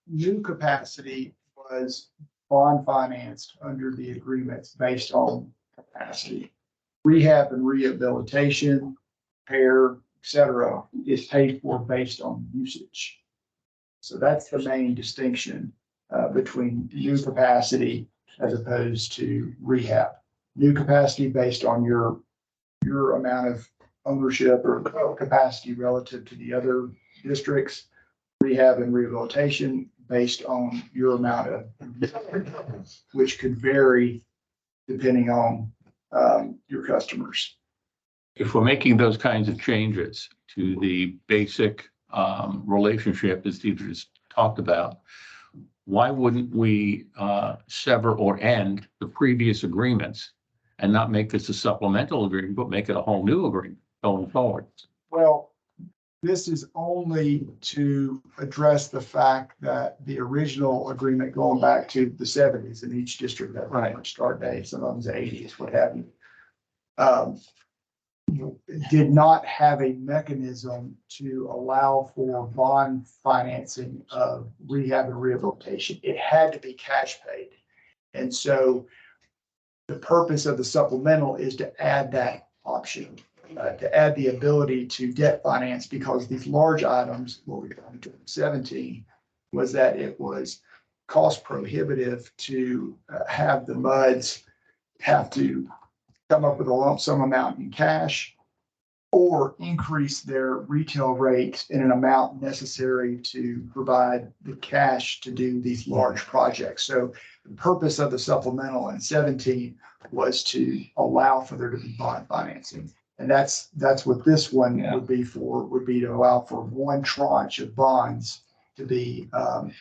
Speaker 7: new capacity was bond financed under the agreements based on capacity. Rehab and rehabilitation, repair, et cetera, is paid for based on usage. So that's the main distinction between new capacity as opposed to rehab. New capacity based on your amount of ownership or capacity relative to the other districts. Rehab and rehabilitation based on your amount of, which could vary depending on your customers.
Speaker 2: if we're making those kinds of changes to the basic relationship as Steve just talked about, why wouldn't we sever or end the previous agreements and not make this a supplemental agreement, but make it a whole new agreement going forward?
Speaker 7: Well, this is only to address the fact that the original agreement going back to the 70s in each district that
Speaker 2: Right.
Speaker 7: start date, some of them's 80s, what have you. Did not have a mechanism to allow for bond financing of rehab and rehabilitation. It had to be cash paid. And so the purpose of the supplemental is to add that option, to add the ability to debt finance, because these large items, what we found in 2017, was that it was cost prohibitive to have the MUDs have to come up with a lump sum amount in cash or increase their retail rate in an amount necessary to provide the cash to do these large projects. So the purpose of the supplemental in 17 was to allow for there to be bond financing. And that's what this one would be for, would be to allow for one tranche of bonds to be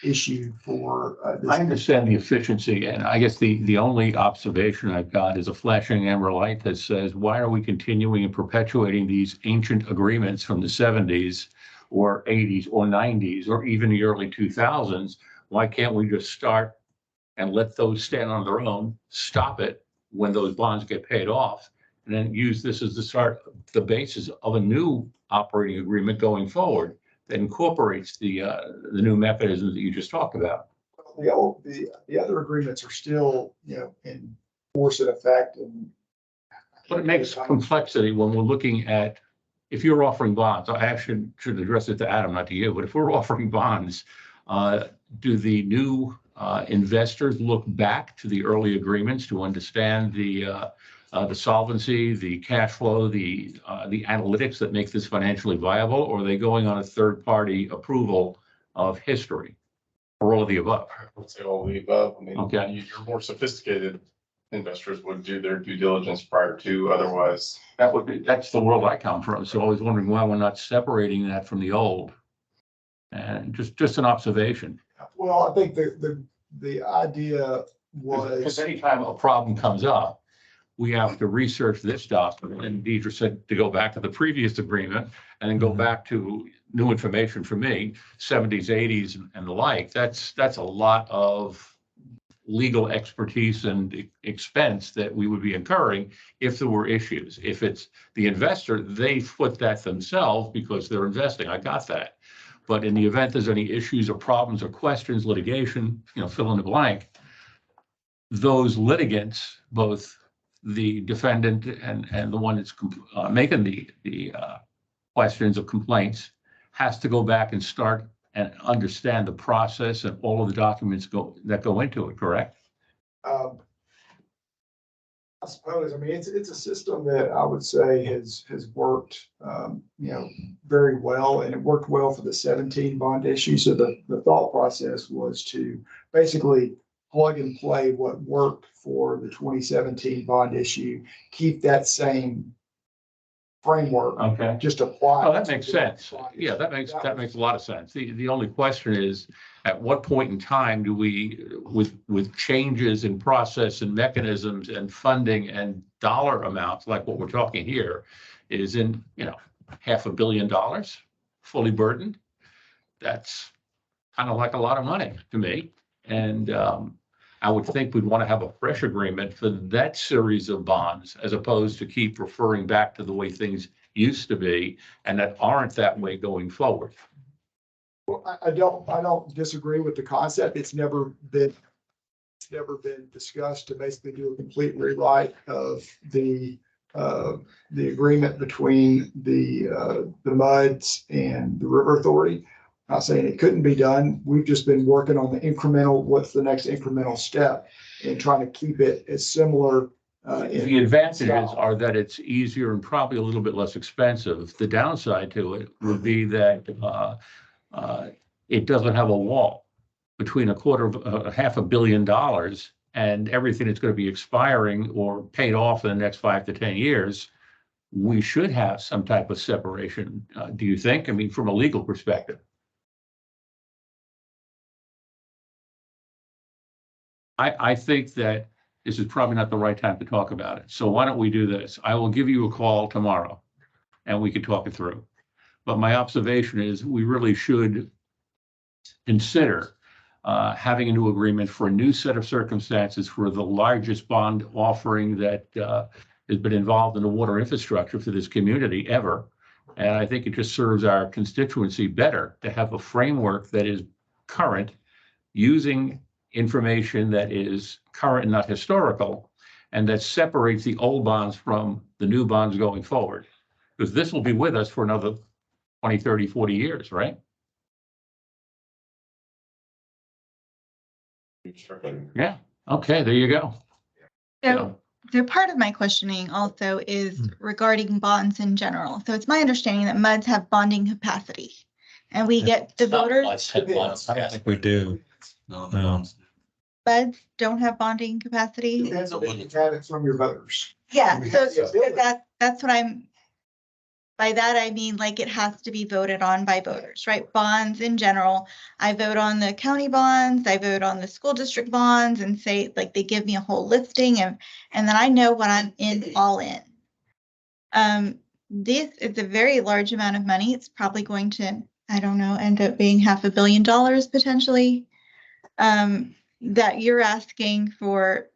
Speaker 7: issued for.
Speaker 2: I understand the efficiency, and I guess the only observation I've got is a flashing amber light that says, why are we continuing and perpetuating these ancient agreements from the 70s or 80s or 90s or even the early 2000s? Why can't we just start and let those stand on their own, stop it when those bonds get paid off, and then use this as the basis of a new operating agreement going forward that incorporates the new mechanisms that you just talked about.
Speaker 7: The other agreements are still, in force and effect and.
Speaker 2: But it makes complexity when we're looking at, if you're offering bonds, I actually should address it to Adam, not to you, but if we're offering bonds, do the new investors look back to the early agreements to understand the solvency, the cash flow, the analytics that make this financially viable, or are they going on a third-party approval of history? Or all of the above?
Speaker 13: I would say all of the above. I mean,
Speaker 2: Okay.
Speaker 13: your more sophisticated investors would do their due diligence prior to, otherwise.
Speaker 2: That's the world I come from. So I was wondering why we're not separating that from the old. And just an observation.
Speaker 7: Well, I think the idea
Speaker 2: Because
Speaker 7: was,
Speaker 2: anytime a problem comes up, we have to research this document. And Deidre said to go back to the previous agreement and then go back to new information for me, 70s, 80s and the like. That's a lot of legal expertise and expense that we would be incurring if there were issues. If it's the investor, they foot that themselves because they're investing. I got that. But in the event there's any issues or problems or questions, litigation, fill in the blank, those litigants, both the defendant and the one that's making the questions or complaints, has to go back and start and understand the process and all of the documents that go into it, correct?
Speaker 7: I suppose, it's a system that I would say has worked, very well, and it worked well for the 17 bond issue. So the thought process was to basically plug and play what worked for the 2017 bond issue, keep that same framework.
Speaker 2: Okay.
Speaker 7: Just apply.
Speaker 2: Oh, that makes sense. Yeah, that makes a lot of sense. The only question is, at what point in time do we, with changes in process and mechanisms and funding and dollar amounts, like what we're talking here, is in, $500 million fully burdened? That's kind of like a lot of money to me. And I would think we'd want to have a fresh agreement for that series of bonds, as opposed to keep referring back to the way things used to be and that aren't that way going forward.
Speaker 7: Well, I don't disagree with the concept. It's never been discussed to basically do a complete rewrite of the agreement between the MUDs and the River Authority. Not saying it couldn't be done. We've just been working on the incremental, what's the next incremental step, and trying to keep it as similar.
Speaker 2: The advantages are that it's easier and probably a little bit less expensive. The downside to it would be that it doesn't have a wall between $500 million and everything that's going to be expiring or paid off in the next 5 to 10 years. We should have some type of separation. Do you think? From a legal perspective. I think that this is probably not the right time to talk about it. So why don't we do this? I will give you a call tomorrow and we can talk it through. But my observation is we really should consider having a new agreement for a new set of circumstances for the largest bond offering that has been involved in the water infrastructure for this community ever. And I think it just serves our constituency better to have a framework that is current, using information that is current and not historical, and that separates the old bonds from the new bonds going forward. Because this will be with us for another 20, 30, 40 years, right? Yeah. Okay, there you go.
Speaker 12: So part of my questioning also is regarding bonds in general. So it's my understanding that MUDs have bonding capacity, and we get the voters.
Speaker 1: I think we do. No.
Speaker 12: MUDs don't have bonding capacity.
Speaker 7: Depends on what you have it from your voters.
Speaker 12: Yeah, so that's what by that I mean, like, it has to be voted on by voters, right? Bonds in general, I vote on the county bonds, I vote on the school district bonds, and say, like, they give me a whole listing, and then I know what I'm all in. This is a very large amount of money. It's probably going to, I don't know, end up being $500 million potentially, that you're asking for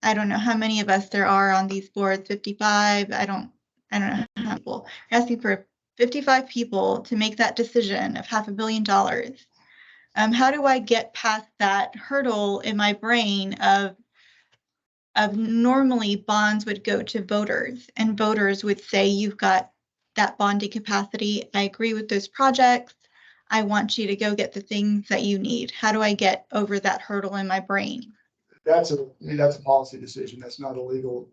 Speaker 12: I don't know how many of us there are on these boards, 55. I don't know how many people. You're asking for 55 people to make that decision of $500 million. How do I get past that hurdle in my brain of normally bonds would go to voters and voters would say, you've got that bonding capacity. I agree with those projects. I want you to go get the things that you need. How do I get over that hurdle in my brain?
Speaker 7: That's a policy decision. That's not a legal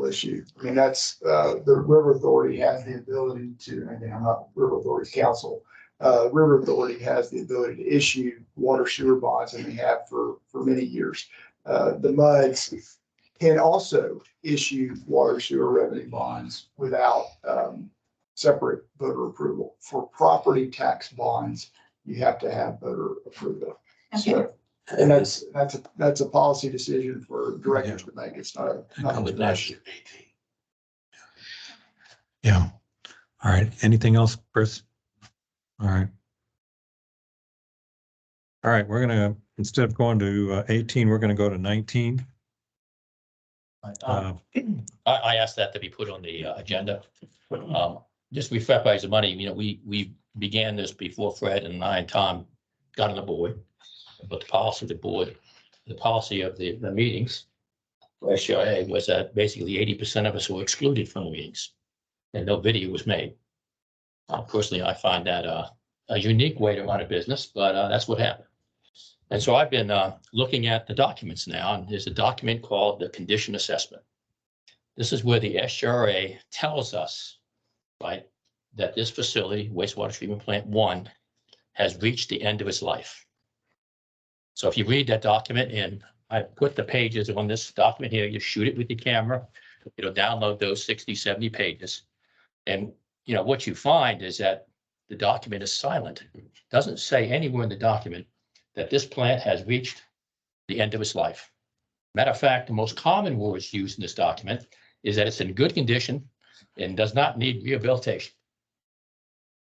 Speaker 7: issue. I mean, that's, the River Authority has the ability to, and I'm not River Authority's counsel. River Authority has the ability to issue water sewer bonds, and they have for many years. The MUDs can also issue water sewer revenue bonds without, separate voter approval. For property tax bonds, you have to have voter approval.
Speaker 12: Okay.
Speaker 7: So, and that's a policy decision for directors to make. It's not a.
Speaker 1: Yeah. All right. Anything else, Chris? All right. All right, we're gonna, instead of going to 18, we're gonna go to 19.
Speaker 9: I asked that to be put on the agenda. Just to reflect the money, you know, we began this before Fred and I and Tom got on the board. But the policy of the board, the policy of the meetings for SGRA was that basically 80% of us were excluded from the meetings and no video was made. Personally, I find that a unique way to run a business, but that's what happened. And so I've been looking at the documents now, and there's a document called the condition assessment. This is where the SGRA tells us, right, that this facility, wastewater treatment plant 1, has reached the end of its life. So if you read that document, and I put the pages on this document here, you shoot it with your camera, it'll download those 60, 70 pages. And you know, what you find is that the document is silent. It doesn't say anywhere in the document that this plant has reached the end of its life. Matter of fact, the most common words used in this document is that it's in good condition and does not need rehabilitation.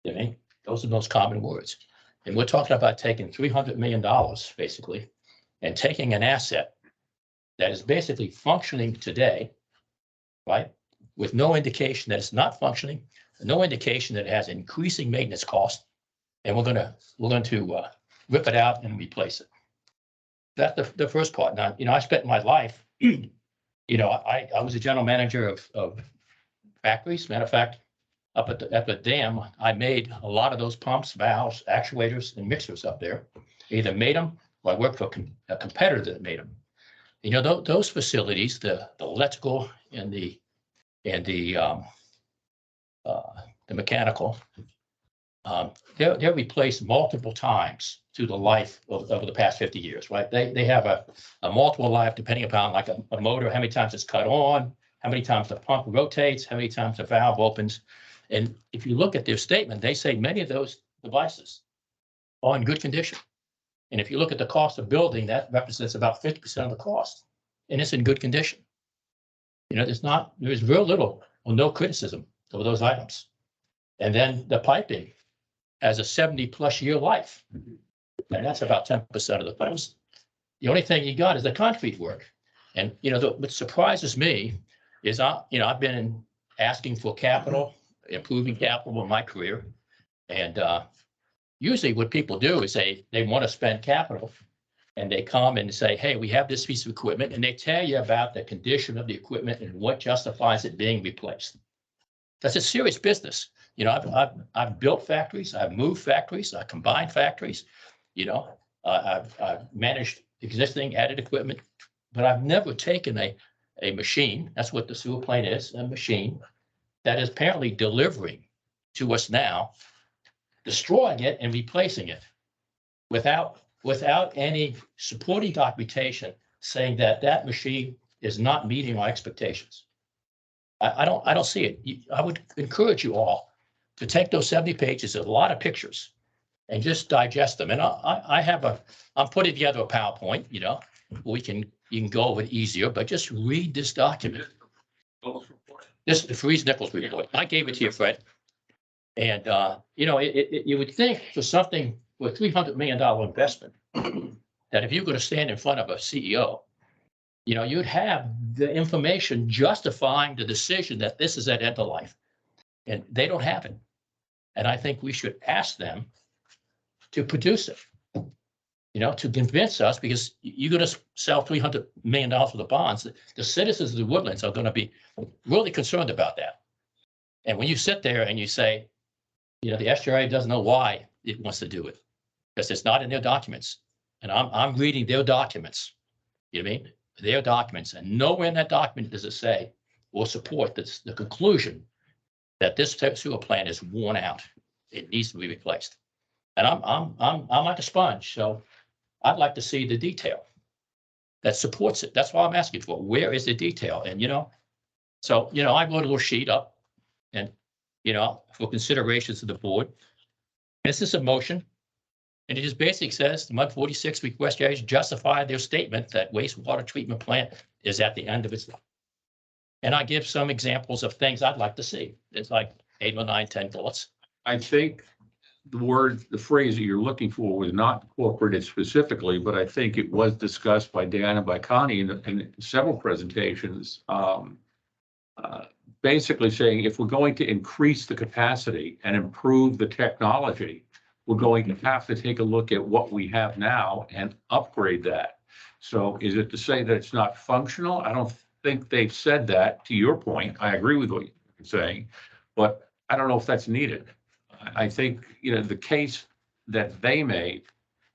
Speaker 9: You know, those are the most common words. And we're talking about taking $300 million, basically, and taking an asset that is basically functioning today, right, with no indication that it's not functioning, no indication that it has increasing maintenance costs, and we're going to rip it out and replace it. That's the first part. Now, you know, I spent my life, you know, I was a general manager of factories. Matter of fact, up at the dam, I made a lot of those pumps, valves, actuators, and mixers up there. I either made them or I worked for a competitor that made them. You know, those facilities, the electrical and the mechanical, they're replaced multiple times through the life over the past 50 years, right? They have a multiple life depending upon like a motor, how many times it's cut on, how many times the pump rotates, how many times the valve opens. And if you look at their statement, they say many of those devices are in good condition. And if you look at the cost of building, that represents about 50% of the cost, and it's in good condition. You know, there's real little or no criticism of those items. And then the piping has a 70+ year life, and that's about 10% of the cost. The only thing you got is the concrete work. And, you know, what surprises me is I've been asking for capital, improving capital in my career. And usually what people do is they want to spend capital and they come and say, hey, we have this piece of equipment, and they tell you about the condition of the equipment and what justifies it being replaced. That's a serious business. You know, I've built factories, I've moved factories, I combined factories, you know, I've managed existing added equipment, but I've never taken a machine, that's what the sewer plant is, a machine that is apparently delivering to us now, destroying it and replacing it without any supporting documentation saying that machine is not meeting our expectations. I don't see it. I would encourage you all to take those 70 pages, a lot of pictures, and just digest them. And I'm putting together a PowerPoint, you know, you can go over it easier, but just read this document. This is the Freeze Nichols report. I gave it to you, Fred. And, you know, you would think for something with $300 million investment, that if you're going to stand in front of a CEO You know, you'd have the information justifying the decision that this is at end of life. And they don't have it. And I think we should ask them to produce it. You know, to convince us, because you're gonna sell $300 million worth of bonds. The citizens of the Woodlands are gonna be really concerned about that. And when you sit there and you say, you know, the SGRA doesn't know why it wants to do it, because it's not in their documents. And I'm reading their documents. You know what I mean? Their documents, and nowhere in that document does it say or support this, the conclusion that this sewer plant is worn out. It needs to be replaced. And I'm like a sponge, so I'd like to see the detail that supports it. That's why I'm asking for. Where is the detail? And, you know, so, you know, I wrote a little sheet up and, you know, for considerations of the board. This is a motion. And it just basically says the MUD 46 request areas justify their statement that wastewater treatment plant is at the end of its life. And I give some examples of things I'd like to see. It's like 8 or 9, 10 bullets.
Speaker 2: I think the phrase that you're looking for was not incorporated specifically, but I think it was discussed by Dan and by Connie in several presentations. Basically saying if we're going to increase the capacity and improve the technology, we're going to have to take a look at what we have now and upgrade that. So is it to say that it's not functional? I don't think they've said that. To your point, I agree with what you're saying, but I don't know if that's needed. I think, you know, the case that they made,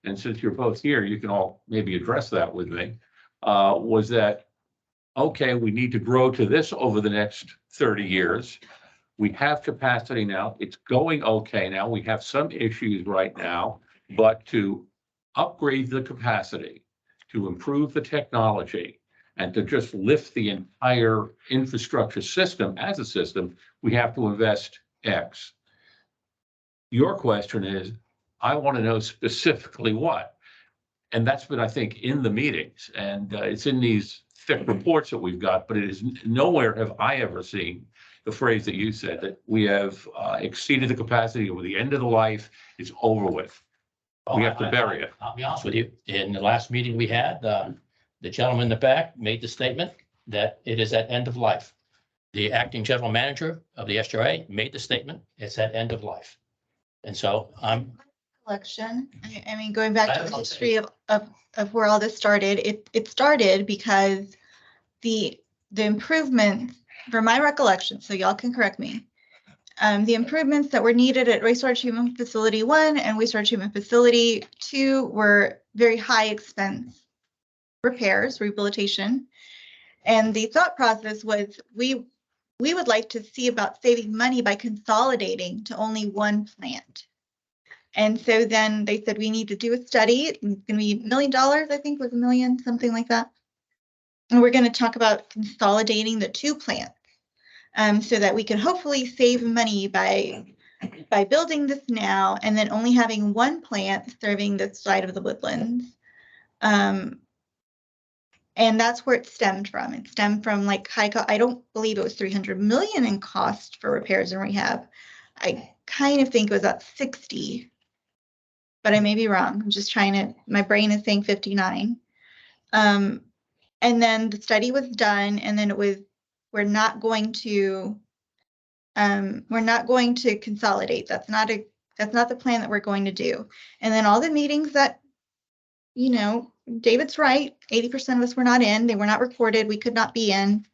Speaker 2: and since you're both here, you can all maybe address that with me, was that, okay, we need to grow to this over the next 30 years. We have capacity now. It's going okay now. We have some issues right now, but to upgrade the capacity, to improve the technology, and to just lift the entire infrastructure system as a system, we have to invest X. Your question is, I want to know specifically what. And that's been, I think, in the meetings, and it's in these thick reports that we've got, but it is nowhere have I ever seen the phrase that you said, that we have exceeded the capacity over the end of the life, it's over with. We have to bury it.
Speaker 9: I'll be honest with you. In the last meeting we had, the gentleman in the back made the statement that it is at end of life. The acting general manager of the SGRA made the statement, it's at end of life. And so I'm.
Speaker 12: Collection. I mean, going back to the history of where all this started, it started because the improvements, from my recollection, so y'all can correct me, the improvements that were needed at wastewater treatment facility 1 and wastewater treatment facility 2 were very high expense repairs, rehabilitation. And the thought process was we would like to see about saving money by consolidating to only one plant. And so then they said, we need to do a study. It's going to be $1 million, I think was $1 million, something like that. And we're going to talk about consolidating the 2 plants so that we can hopefully save money by building this now and then only having 1 plant serving this side of the Woodlands. And that's where it stemmed from. It stemmed from like high cost. I don't believe it was $300 million in cost for repairs and rehab. I kind of think it was at 60, but I may be wrong. I'm just trying to, my brain is saying 59. And then the study was done, and then it was, we're not going to consolidate. That's not the plan that we're going to do. And then all the meetings that, you know, David's right, 80% of us were not in, they were not recorded, we could not be in.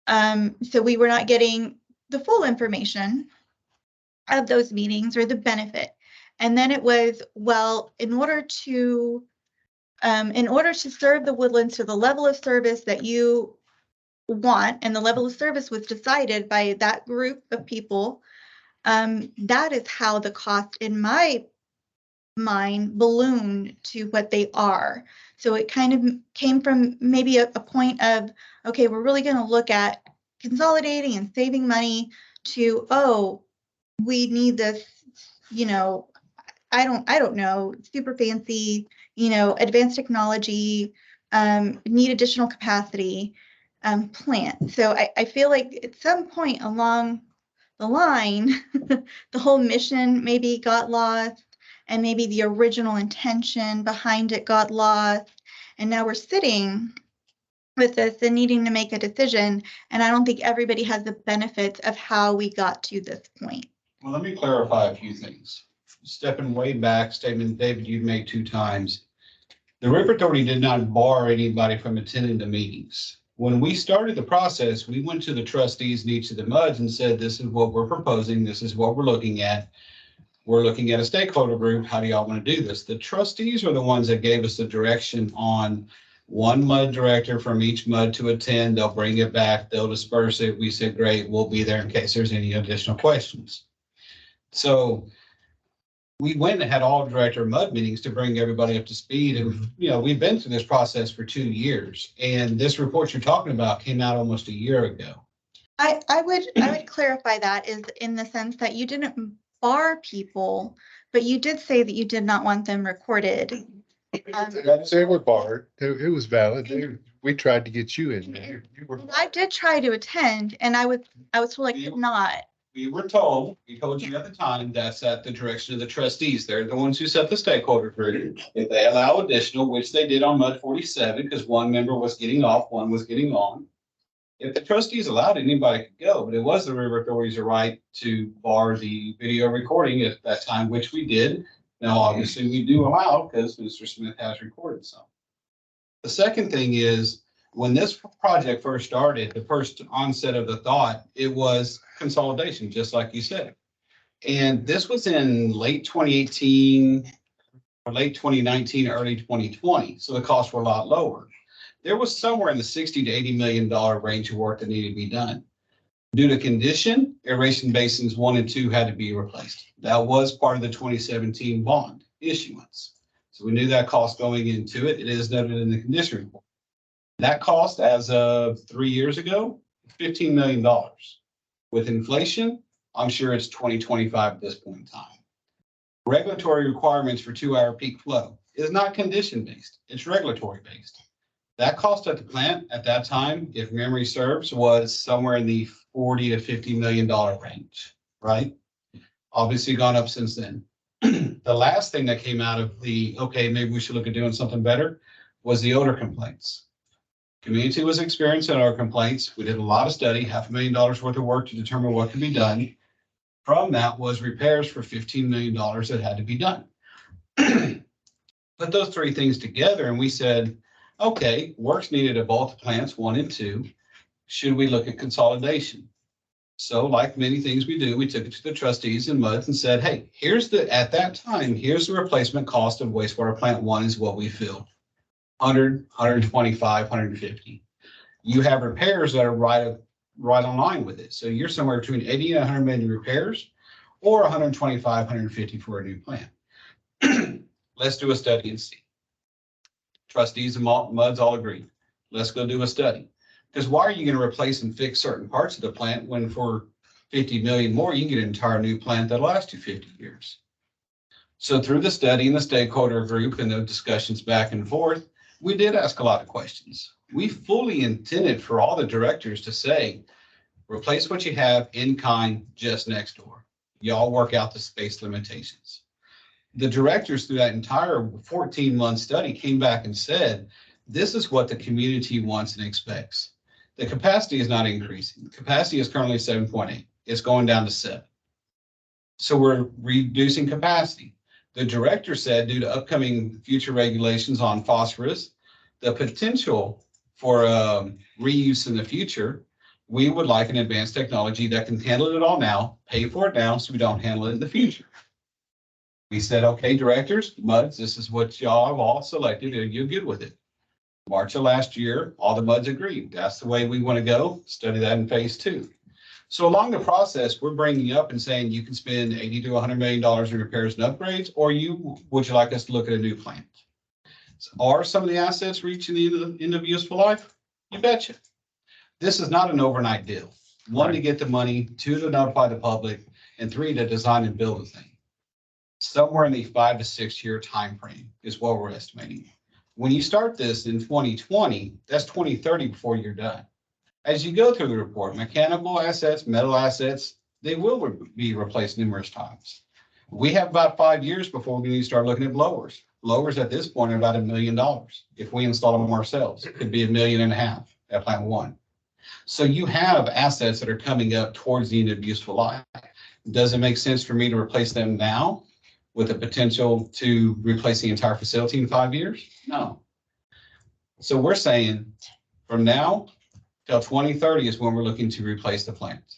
Speaker 12: So we were not getting the full information of those meetings or the benefit. And then it was, well, in order to serve the Woodlands to the level of service that you want, and the level of service was decided by that group of people, that is how the cost in my mind ballooned to what they are. So it kind of came from maybe a point of, okay, we're really going to look at consolidating and saving money to, oh, we need this, you know, I don't know, super fancy, you know, advanced technology, need additional capacity plant. So I feel like at some point along the line, the whole mission maybe got lost, and maybe the original intention behind it got lost. And now we're sitting with this and needing to make a decision. And I don't think everybody has the benefits of how we got to this point.
Speaker 11: Well, let me clarify a few things. Stepping way back, statement David, you've made 2 times. The River Authority did not bar anybody from attending the meetings. When we started the process, we went to the trustees in each of the MUDs and said, this is what we're proposing. This is what we're looking at. We're looking at a stakeholder group. How do y'all want to do this? The trustees are the ones that gave us the direction on one MUD director from each MUD to attend. They'll bring it back. They'll disperse it. We said, great, we'll be there in case there's any additional questions. So we went and had all director MUD meetings to bring everybody up to speed. And, you know, we've been through this process for 2 years. And this report you're talking about came out almost a year ago.
Speaker 12: I would clarify that is in the sense that you didn't bar people, but you did say that you did not want them recorded.
Speaker 5: They were barred. It was valid. We tried to get you in there. You were.
Speaker 12: I did try to attend and I was told I could not.
Speaker 11: We told you at the time, that's at the direction of the trustees. They're the ones who set the stakeholder group. If they allow additional, which they did on MUD 47, because one member was getting off, one was getting on. If the trustees allowed it, anybody could go, but it was the River Authority's right to bar the video recording at that time, which we did. Now, obviously, we do allow because Mr. Smith has recorded some. The second thing is, when this project first started, the first onset of the thought, it was consolidation, just like you said. And this was in late 2018, or late 2019, early 2020. So the costs were a lot lower. There was somewhere in the $60 to $80 million range of work that needed to be done. Due to condition, aeration basins 1 and 2 had to be replaced. That was part of the 2017 bond issuance. So we knew that cost going into it. It is noted in the condition report. That cost as of 3 years ago, $15 million. With inflation, I'm sure it's 2025 at this point in time. Regulatory requirements for 2-hour peak flow is not condition based, it's regulatory based. That cost at the plant at that time, if memory serves, was somewhere in the $40 to $50 million range, right? Obviously gone up since then. The last thing that came out of the, okay, maybe we should look at doing something better, was the odor complaints. Community was experiencing odor complaints. We did a lot of study, $500,000 worth of work to determine what could be done. From that was repairs for $15 million that had to be done. Put those 3 things together and we said, okay, work's needed at both plants 1 and 2. Should we look at consolidation? So like many things we do, we took it to the trustees and MUDs and said, hey, at that time, here's the replacement cost of wastewater plant 1 is what we feel. 100, 125, 150. You have repairs that are right on line with it. So you're somewhere between 80 and 100 million repairs or 125, 150 for a new plant. Let's do a study and see. Trustees and MUDs all agree. Let's go do a study. Because why are you going to replace and fix certain parts of the plant when for 50 million more, you can get an entire new plant that'll last you 50 years. So through the study and the stakeholder group and the discussions back and forth, we did ask a lot of questions. We fully intended for all the directors to say, replace what you have in kind just next door. Y'all work out the space limitations. The directors through that entire 14-month study came back and said, this is what the community wants and expects. The capacity is not increasing. The capacity is currently 7.8. It's going down to 7. So we're reducing capacity. The director said, due to upcoming future regulations on phosphorus, the potential for reuse in the future, we would like an advanced technology that can handle it all now, pay for it now, so we don't handle it in the future. We said, okay, directors, MUDs, this is what y'all have all selected. Are you good with it? March of last year, all the MUDs agreed. That's the way we want to go. Study that in phase 2. So along the process, we're bringing you up and saying you can spend $80 to $100 million in repairs and upgrades, or would you like us to look at a new plant? So are some of the assets reaching the end of useful life? You betcha. This is not an overnight deal. 1, to get the money, 2, to notify the public, and 3, to design and build the thing. Somewhere in the 5 to 6 year time frame is what we're estimating. When you start this in 2020, that's 2030 before you're done. As you go through the report, mechanical assets, metal assets, they will be replaced numerous times. We have about 5 years before we need to start looking at blowers. Blowers at this point are about $1 million. If we install them ourselves, it could be $1.5 million at plant one. So you have assets that are coming up towards the end of useful life. Does it make sense for me to replace them now with the potential to replace the entire facility in 5 years? No. So we're saying from now till 2030 is when we're looking to replace the plant.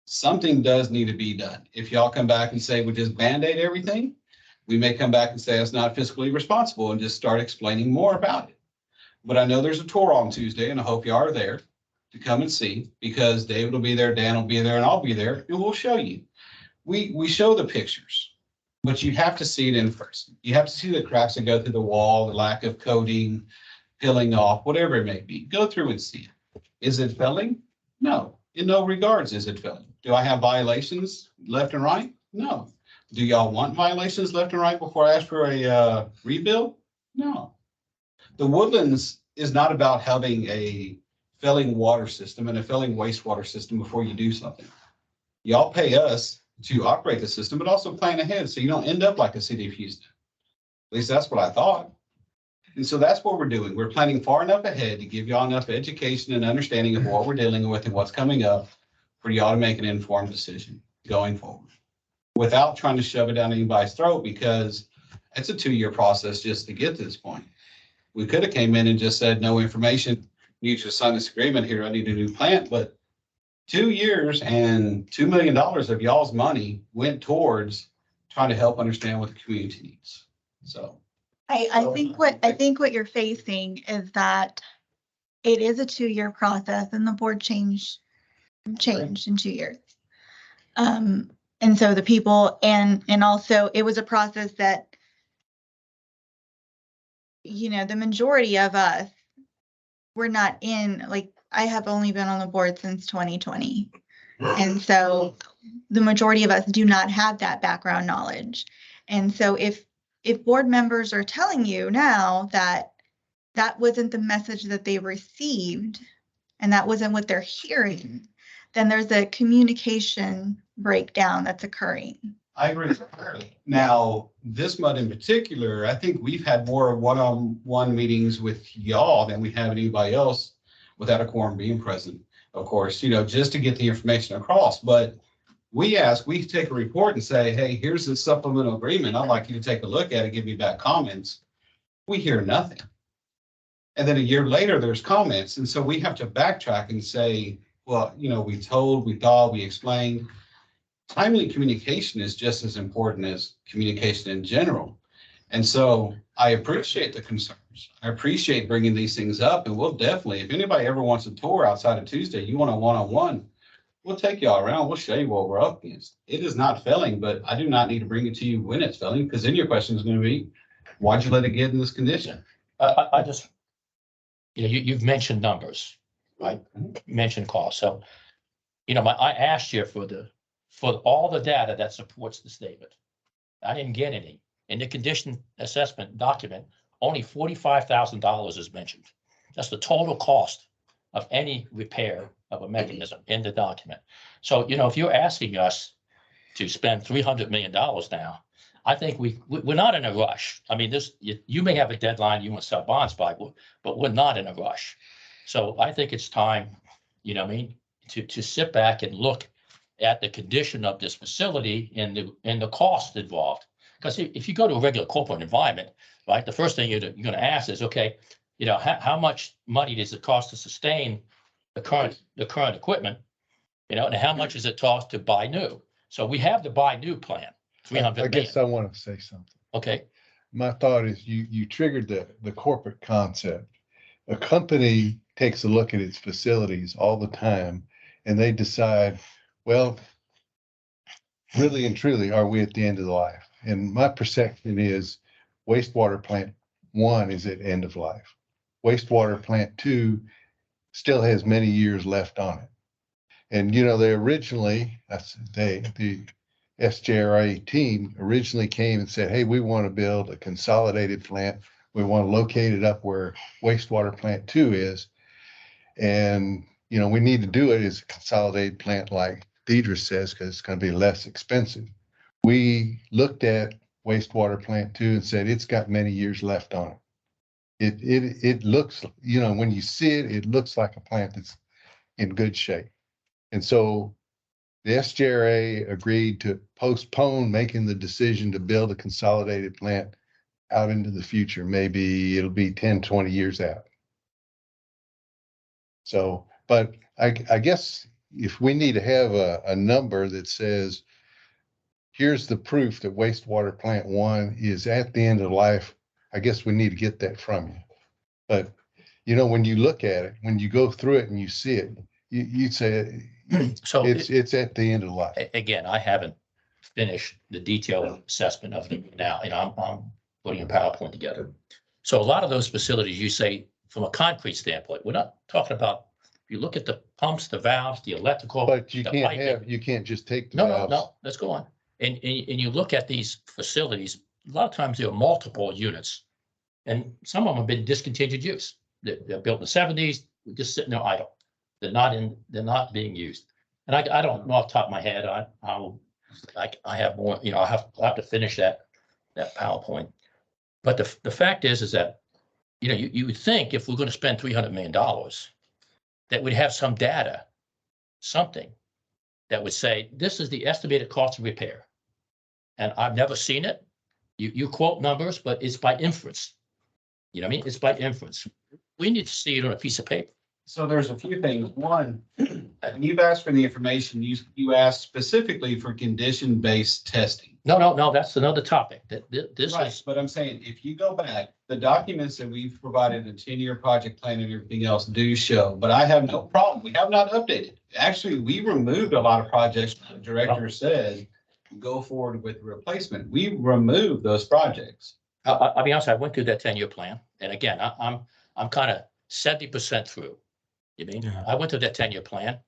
Speaker 11: Something does need to be done. If y'all come back and say we just Band-Aid everything, we may come back and say it's not fiscally responsible and just start explaining more about it. But I know there's a tour on Tuesday and I hope you are there to come and see, because David will be there, Dan will be there, and I'll be there, and we'll show you. We show the pictures, but you have to see it in person. You have to see the cracks that go through the wall, the lack of coating, peeling off, whatever it may be. Go through and see it. Is it failing? No. In no regards is it failing. Do I have violations left and right? No. Do y'all want violations left and right before I ask for a rebuild? No. The Woodlands is not about having a failing water system and a failing wastewater system before you do something. Y'all pay us to operate the system, but also plan ahead so you don't end up like the city of Houston. At least that's what I thought. And so that's what we're doing. We're planning far enough ahead to give y'all enough education and understanding of what we're dealing with and what's coming up for y'all to make an informed decision going forward, without trying to shove it down anybody's throat, because it's a 2-year process just to get to this point. We could have came in and just said, no information, you should sign this agreement here, I need a new plant, but 2 years and $2 million of y'all's money went towards trying to help understand what the community needs. So
Speaker 12: I think what you're facing is that it is a 2-year process and the board changed in 2 years. And so the people and also it was a process that, you know, the majority of us were not in, like, I have only been on the board since 2020. And so the majority of us do not have that background knowledge. And so if board members are telling you now that that wasn't the message that they received and that wasn't what they're hearing, then there's a communication breakdown that's occurring.
Speaker 11: I agree entirely. Now, this mud in particular, I think we've had more one-on-one meetings with y'all than we have anybody else without a quorum being present, of course, you know, just to get the information across. But we take a report and say, hey, here's the supplemental agreement. I'd like you to take a look at it, give me back comments. We hear nothing. And then a year later, there's comments. And so we have to backtrack and say, well, you know, we told, we thought, we explained. Timely communication is just as important as communication in general. And so I appreciate the concerns. I appreciate bringing these things up, and we'll definitely, if anybody ever wants a tour outside of Tuesday, you want a one-on-one, we'll take y'all around. We'll show you what we're up against. It is not failing, but I do not need to bring it to you when it's failing, because then your question is going to be, why'd you let it get in this condition?
Speaker 9: I just, you know, you've mentioned numbers, right? You mentioned costs. So, you know, I asked you for all the data that supports the statement. I didn't get any. In the condition assessment document, only $45,000 is mentioned. That's the total cost of any repair of a mechanism in the document. So, you know, if you're asking us to spend $300 million now, I think we're not in a rush. I mean, you may have a deadline you want to sell bonds by, but we're not in a rush. So I think it's time, you know what I mean, to sit back and look at the condition of this facility and the cost involved. Because if you go to a regular corporate environment, right, the first thing you're going to ask is, okay, you know, how much money does it cost to sustain the current equipment, you know, and how much does it cost to buy new? So we have the buy new plan, 300
Speaker 5: I
Speaker 9: million.
Speaker 5: guess I want to say something.
Speaker 9: Okay.
Speaker 5: My thought is you triggered the corporate concept. A company takes a look at its facilities all the time and they decide, well, really and truly, are we at the end of the life? And my perception is wastewater plant 1 is at end of life. Wastewater plant 2 still has many years left on it. And, you know, they originally, the SJRA team originally came and said, hey, we want to build a consolidated plant. We want to locate it up where wastewater plant 2 is. And, you know, we need to do it as a consolidated plant like Deidre says, because it's going to be less expensive. We looked at wastewater plant two and said it's got many years left on it. It looks, you know, when you see it, it looks like a plant that's in good shape. And so the SJRA agreed to postpone making the decision to build a consolidated plant out into the future. Maybe it'll be 10, 20 years out. So, but I guess if we need to have a number that says, here's the proof that wastewater plant one is at the end of life, I guess we need to get that from you. But, you know, when you look at it, when you go through it and you see it, you'd say
Speaker 9: So
Speaker 5: it's at the end of life.
Speaker 9: again, I haven't finished the detailed assessment of it now, and I'm putting a PowerPoint together. So a lot of those facilities, you say, from a concrete standpoint, we're not talking about, if you look at the pumps, the valves, the electrical.
Speaker 5: But you
Speaker 9: the
Speaker 5: can't
Speaker 9: piping.
Speaker 5: you can't just take the
Speaker 9: No,
Speaker 5: valves.
Speaker 9: let's go on. And you look at these facilities, a lot of times there are multiple units. And some of them have been discontinued use. They're built in the 70s, just sitting there idle. They're not being used. And I don't know off the top of my head, I have more, you know, I'll have to finish that PowerPoint. But the fact is that, you know, you would think if we're going to spend $300 million, that we'd have some data, something that would say, this is the estimated cost of repair. And I've never seen it. You quote numbers, but it's by inference. You know what I mean? It's by inference. We need to see it on a piece of paper.
Speaker 11: So there's a few things. One, you've asked for the information. You asked specifically for condition-based testing.
Speaker 9: No, that's another topic. This
Speaker 11: Right,
Speaker 9: is,
Speaker 11: but I'm saying, if you go back, the documents that we've provided, the 10-year project plan and everything else do show, but I have no problem. We have not updated. Actually, we removed a lot of projects. The director said, go forward with replacement. We removed those projects.
Speaker 9: I'll be honest, I went through that 10-year plan. And again, I'm kind of 70% through. You mean,
Speaker 1: Yeah.
Speaker 9: I went through that 10-year plan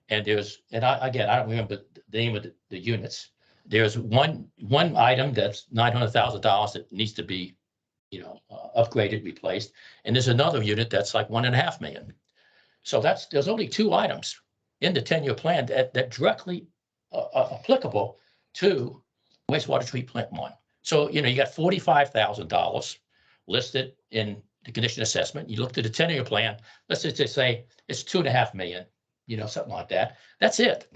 Speaker 9: and I don't remember the name of the units. There's one item that's $900,000 that needs to be, you know, upgraded, replaced. And there's another unit that's like $1.5 million. So there's only two items in the 10-year plan that directly applicable to wastewater treatment plant one. So, you know, you got $45,000 listed in the condition assessment. You look at the 10-year plan, let's just say it's $2.5 million, you know, something like that. That's it.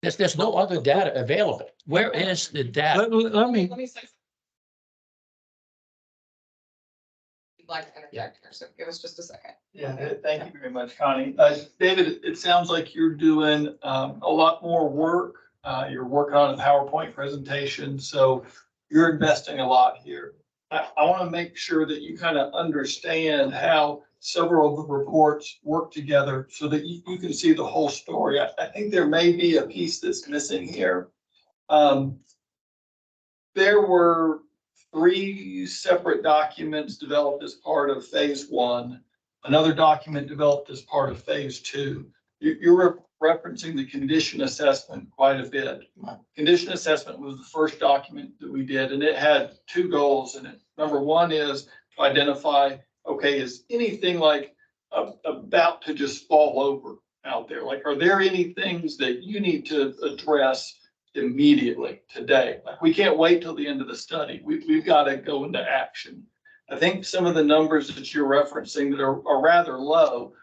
Speaker 9: There's no other data available. Where is the data?
Speaker 1: Let me,
Speaker 10: Let me say. You'd like to interject here, so give us just a second.
Speaker 14: Yeah, thank you very much, Connie. David, it sounds like you're doing a lot more work. You're working on a PowerPoint presentation, so you're investing a lot here. I want to make sure that you kind of understand how several of the reports work together so that you can see the whole story. I think there may be a piece that's missing here. There were 3 separate documents developed as part of phase 1, another document developed as part of phase 2. You're referencing the condition assessment quite a bit. Condition assessment was the first document that we did, and it had 2 goals in it. Number 1 is to identify, okay, is anything like about to just fall over out there? Like, are there any things that you need to address immediately today? Like, we can't wait till the end of the study. We've got to go into action. I think some of the numbers that you're referencing that are rather low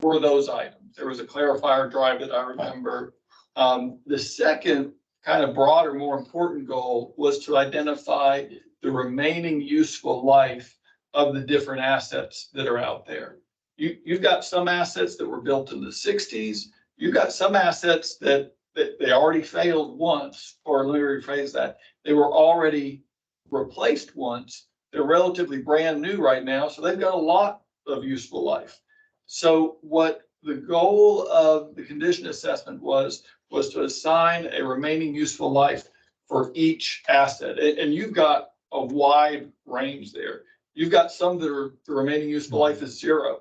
Speaker 14: were those items. There was a clarifier drive that I remember. The second kind of broader, more important goal was to identify the remaining useful life of the different assets that are out there. You've got some assets that were built in the 60s. You've got some assets that they already failed once, or let me rephrase that. They were already replaced once. They're relatively brand new right now, so they've got a lot of useful life. So what the goal of the condition assessment was to assign a remaining useful life for each asset. And you've got a wide range there. You've got some that are, the remaining useful life is 0.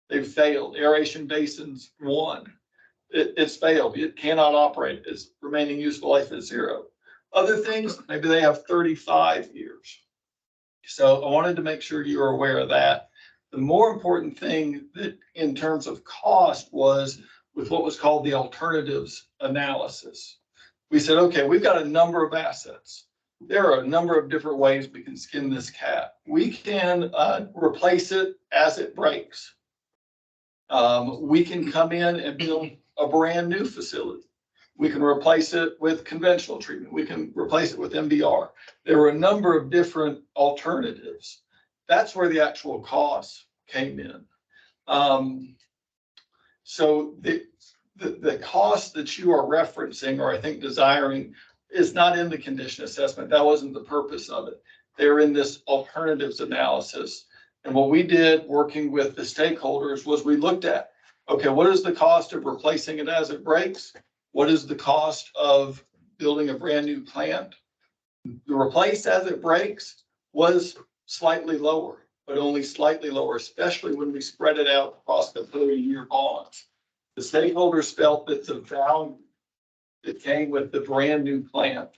Speaker 14: They've failed. Aeration basins 1. It's failed. It cannot operate. Its remaining useful life is 0. Other things, maybe they have 35 years. So I wanted to make sure you were aware of that. The more important thing that in terms of cost was with what was called the alternatives analysis. We said, okay, we've got a number of assets. there are a number of different ways we can skin this cat. We can replace it as it breaks. We can come in and build a brand new facility. We can replace it with conventional treatment. We can replace it with MBR. There were a number of different alternatives. That's where the actual cost came in. So the cost that you are referencing, or I think desiring, is not in the condition assessment. That wasn't the purpose of it. They're in this alternatives analysis. And what we did working with the stakeholders was we looked at, okay, what is the cost of replacing it as it breaks? What is the cost of building a brand new plant? The replace as it breaks was slightly lower, but only slightly lower, especially when we spread it out across the 30-year bonds. The stakeholders felt that the value that came with the brand new plant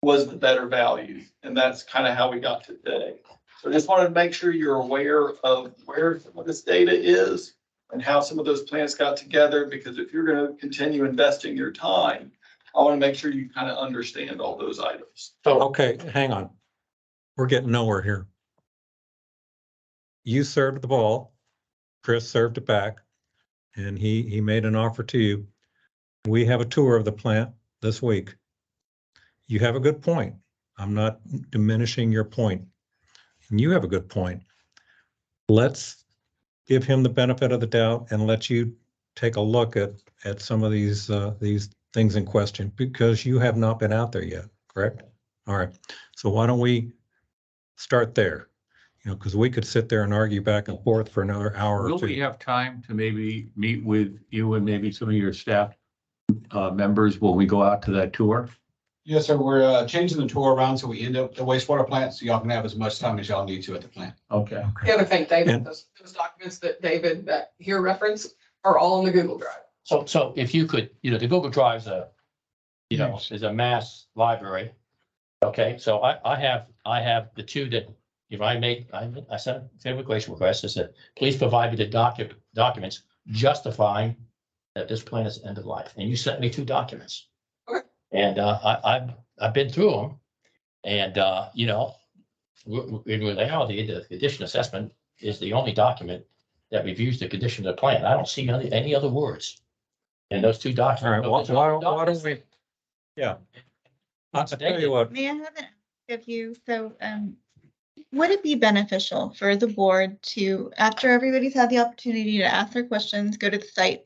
Speaker 14: was the better value. And that's kind of how we got to today. So I just wanted to make sure you're aware of where some of this data is and how some of those plants got together, because if you're going to continue investing your time, I want to make sure you kind of understand all those items.
Speaker 1: So, okay, hang on. We're getting nowhere here. You served the ball, Chris served it back, and he made an offer to you. We have a tour of the plant this week. You have a good point. I'm not diminishing your point. And you have a good point. Let's give him the benefit of the doubt and let you take a look at some of these things in question, because you have not been out there yet, correct? All right. So why don't we start there? You know, because we could sit there and argue back and forth for another hour or
Speaker 2: Will
Speaker 1: two.
Speaker 2: we have time to maybe meet with you and maybe some of your staff members when we go out to that tour?
Speaker 11: Yes, sir. We're changing the tour around so we end up the wastewater plant, so y'all can have as much time as y'all need to at the plant.
Speaker 2: Okay.
Speaker 10: The other thing, David,
Speaker 1: And-
Speaker 10: those documents that David, that here referenced are all in the Google Drive.
Speaker 9: So if you could, the Google Drive's is a mass library. Okay, so I have the two that, I sent a fabrication request. I said, please provide me the documents justifying that this plan is end of life. And you sent me 2 documents.
Speaker 10: Okay.
Speaker 9: And I've been through them. And in reality, the condition assessment is the only document that reviews the condition of the plan. I don't see any other words in those 2 documents.
Speaker 1: All right, why don't we? Yeah. I'll tell you what.
Speaker 12: May I have an ask of you? So, would it be beneficial for the board to, after everybody's had the opportunity to ask their questions, go to the site,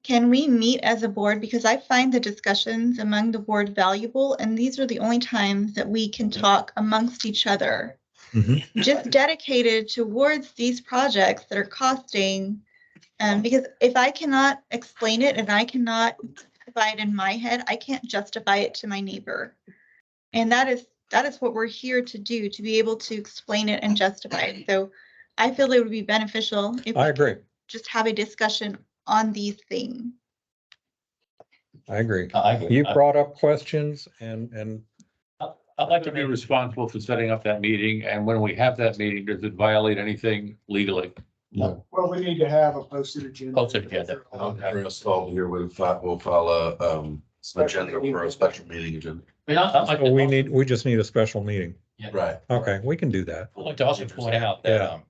Speaker 12: can we meet as a board? Because I find the discussions among the board valuable, and these are the only times that we can talk amongst each other.
Speaker 1: Mhm.
Speaker 12: Just dedicated towards these projects that are costing, because if I cannot explain it and I cannot justify it in my head, I can't justify it to my neighbor. And that is what we're here to do, to be able to explain it and justify it. So I feel it would be beneficial if
Speaker 1: I
Speaker 12: we
Speaker 1: agree.
Speaker 12: just have a discussion on these things.
Speaker 1: I agree.
Speaker 9: I agree.
Speaker 1: You brought up questions and
Speaker 9: I'd like
Speaker 2: To
Speaker 9: to
Speaker 2: be
Speaker 9: be
Speaker 2: responsible for setting up that meeting, and when we have that meeting, does it violate anything legally?
Speaker 9: No.
Speaker 7: Well, we need to have a posted agenda.
Speaker 9: Posted agenda.
Speaker 4: Chris, we'll file a agenda for a special meeting agenda.
Speaker 1: we just need a special meeting.
Speaker 4: Right.
Speaker 1: Okay, we can do that.
Speaker 9: I'd like to also point out that,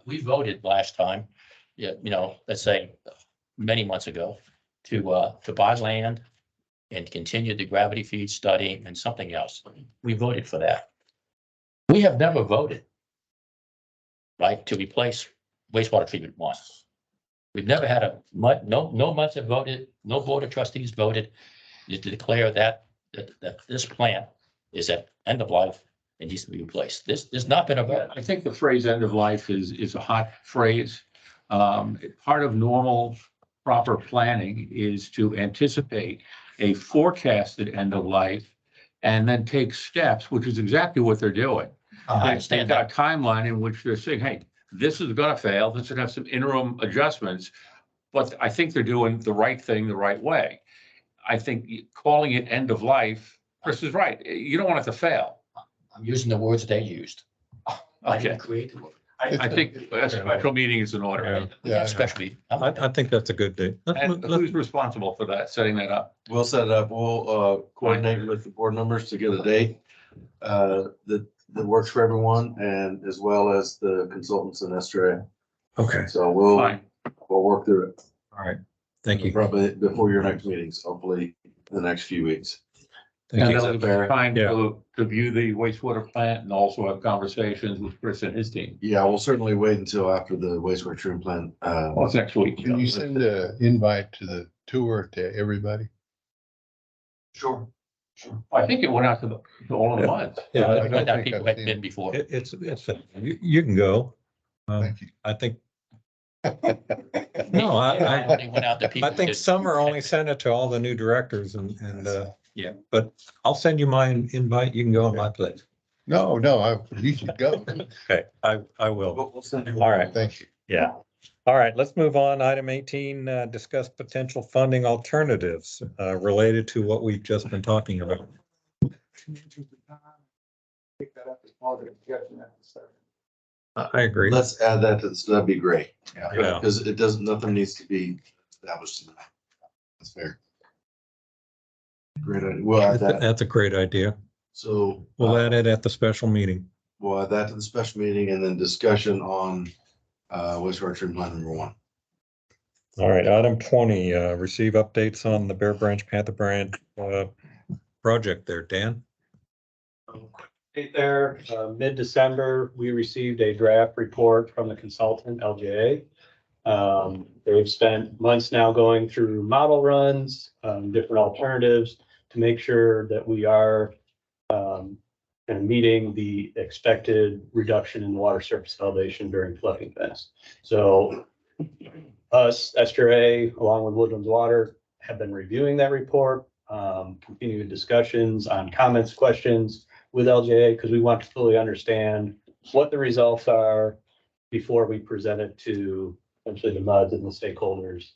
Speaker 9: we voted last time, let's say many months ago, to buy land and continue the gravity feed study and something else. We voted for that. We have never voted, right, to replace wastewater treatment once. We've never had no months have voted, no board of trustees voted to declare that this plant is at end of life and needs to be replaced. There's not been a vote.
Speaker 2: I think the phrase end of life is a hot phrase. Part of normal, proper planning is to anticipate a forecasted end of life and then take steps, which is exactly what they're doing.
Speaker 9: I
Speaker 2: They've
Speaker 9: understand
Speaker 2: got
Speaker 9: that.
Speaker 2: a timeline in which they're saying, hey, this is gonna fail, this should have some interim adjustments. But I think they're doing the right thing the right way. I think calling it end of life, Chris is right, you don't want it to fail.
Speaker 9: I'm using the words they used. I
Speaker 2: Okay.
Speaker 9: didn't create the word.
Speaker 2: I think a special meeting is in order.
Speaker 5: Yeah.
Speaker 9: Especially,
Speaker 1: I think that's a good day.
Speaker 2: And who's responsible for that, setting that up?
Speaker 4: We'll set it up. We'll coordinate with the board members to get a date that works for everyone and as well as the consultants in Estrella.
Speaker 1: Okay,
Speaker 4: So we'll
Speaker 2: Fine.
Speaker 4: work through it.
Speaker 1: all right. Thank you.
Speaker 4: Probably before your next meetings, hopefully in the next few weeks.
Speaker 1: Thank
Speaker 2: And
Speaker 1: you.
Speaker 2: that'll give us time
Speaker 1: Yeah.
Speaker 2: to view the wastewater plant and also have conversations with Chris and his team.
Speaker 4: Yeah, we'll certainly wait until after the wastewater treatment plant.
Speaker 2: Well, it's next week.
Speaker 5: Can you send an invite to the tour to everybody?
Speaker 4: Sure.
Speaker 2: I think it went out to all of the ones.
Speaker 1: Yeah,
Speaker 5: I
Speaker 9: I
Speaker 5: don't
Speaker 9: thought
Speaker 5: think
Speaker 9: people
Speaker 5: I've
Speaker 9: had
Speaker 5: seen
Speaker 9: been
Speaker 5: it.
Speaker 9: before.
Speaker 1: It's, you can go.
Speaker 5: Thank you.
Speaker 1: I think. No, I
Speaker 9: They went out to people
Speaker 1: think
Speaker 9: that-
Speaker 1: Summer only sent it to all the new directors and,
Speaker 9: Yeah.
Speaker 1: but I'll send you my invite. You can go on my place.
Speaker 5: No, you should go.
Speaker 1: Okay, I will.
Speaker 4: We'll send you.
Speaker 1: All right.
Speaker 5: Thank you.
Speaker 1: Yeah. All right, let's move on. Item 18, discuss potential funding alternatives, related to what we've just been talking about.
Speaker 7: Pick that up as part of the discussion at the start.
Speaker 1: I agree.
Speaker 4: Let's add that to this. That'd be great.
Speaker 1: Yeah.
Speaker 4: Because it doesn't, nothing needs to be established tonight. That's fair. Great idea. We'll add that.
Speaker 1: That's a great idea.
Speaker 4: So
Speaker 1: We'll add it at the special meeting.
Speaker 4: we'll add that to the special meeting and then discussion on wastewater treatment plant number 1.
Speaker 1: All right, item 20, receive updates on the Bear Branch Panther Branch, project there. Dan?
Speaker 15: There, mid-December, we received a draft report from the consultant, LJA. They've spent months now going through model runs, different alternatives to make sure that we are and meeting the expected reduction in water surface elevation during flooding events. So us, SRA, along with Woodlands Water, have been reviewing that report, continuing discussions on comments, questions with LJA, because we want to fully understand what the results are before we present it to essentially the MUDs and the stakeholders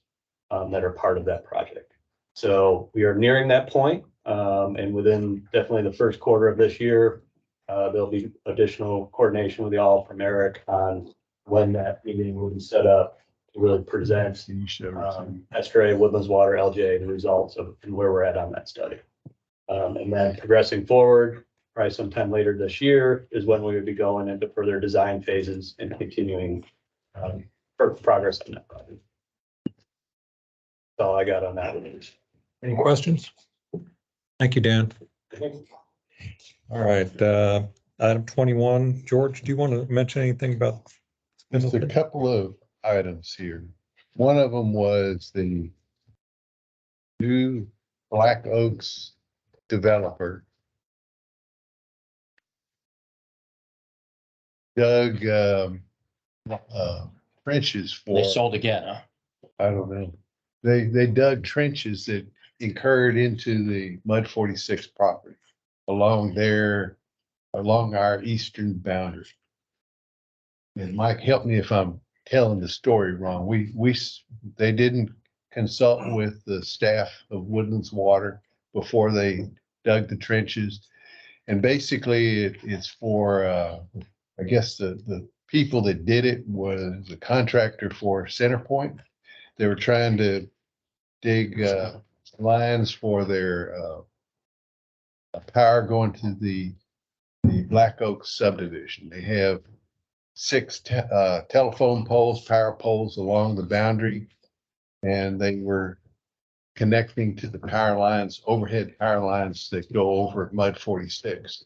Speaker 15: that are part of that project. So we are nearing that point, and within definitely the first quarter of this year, there'll be additional coordination with y'all from Eric on when that meeting will be set up to really present SRA, Woodlands Water, LJA, the results of and where we're at on that study. And then progressing forward, probably sometime later this year is when we would be going into further design phases and continuing for progress on that project. That's all I got on that.
Speaker 1: Any questions? Thank you, Dan. All right, item 21, George, do you want to mention anything about?
Speaker 5: Just a couple of items here. One of them was the new Black Oaks developer dug trenches for.
Speaker 9: They sold again, huh?
Speaker 5: I don't know. They dug trenches that incurred into the Mud 46 property along our eastern boundary. And Mike, help me if I'm telling the story wrong. They didn't consult with the staff of Woodlands Water before they dug the trenches. And basically it's for, I guess the people that did it was a contractor for CenterPoint. They were trying to dig lines for their power going to the Black Oak subdivision. They have 6 telephone poles, power poles along the boundary, and they were connecting to the power lines, overhead power lines that go over Mud 46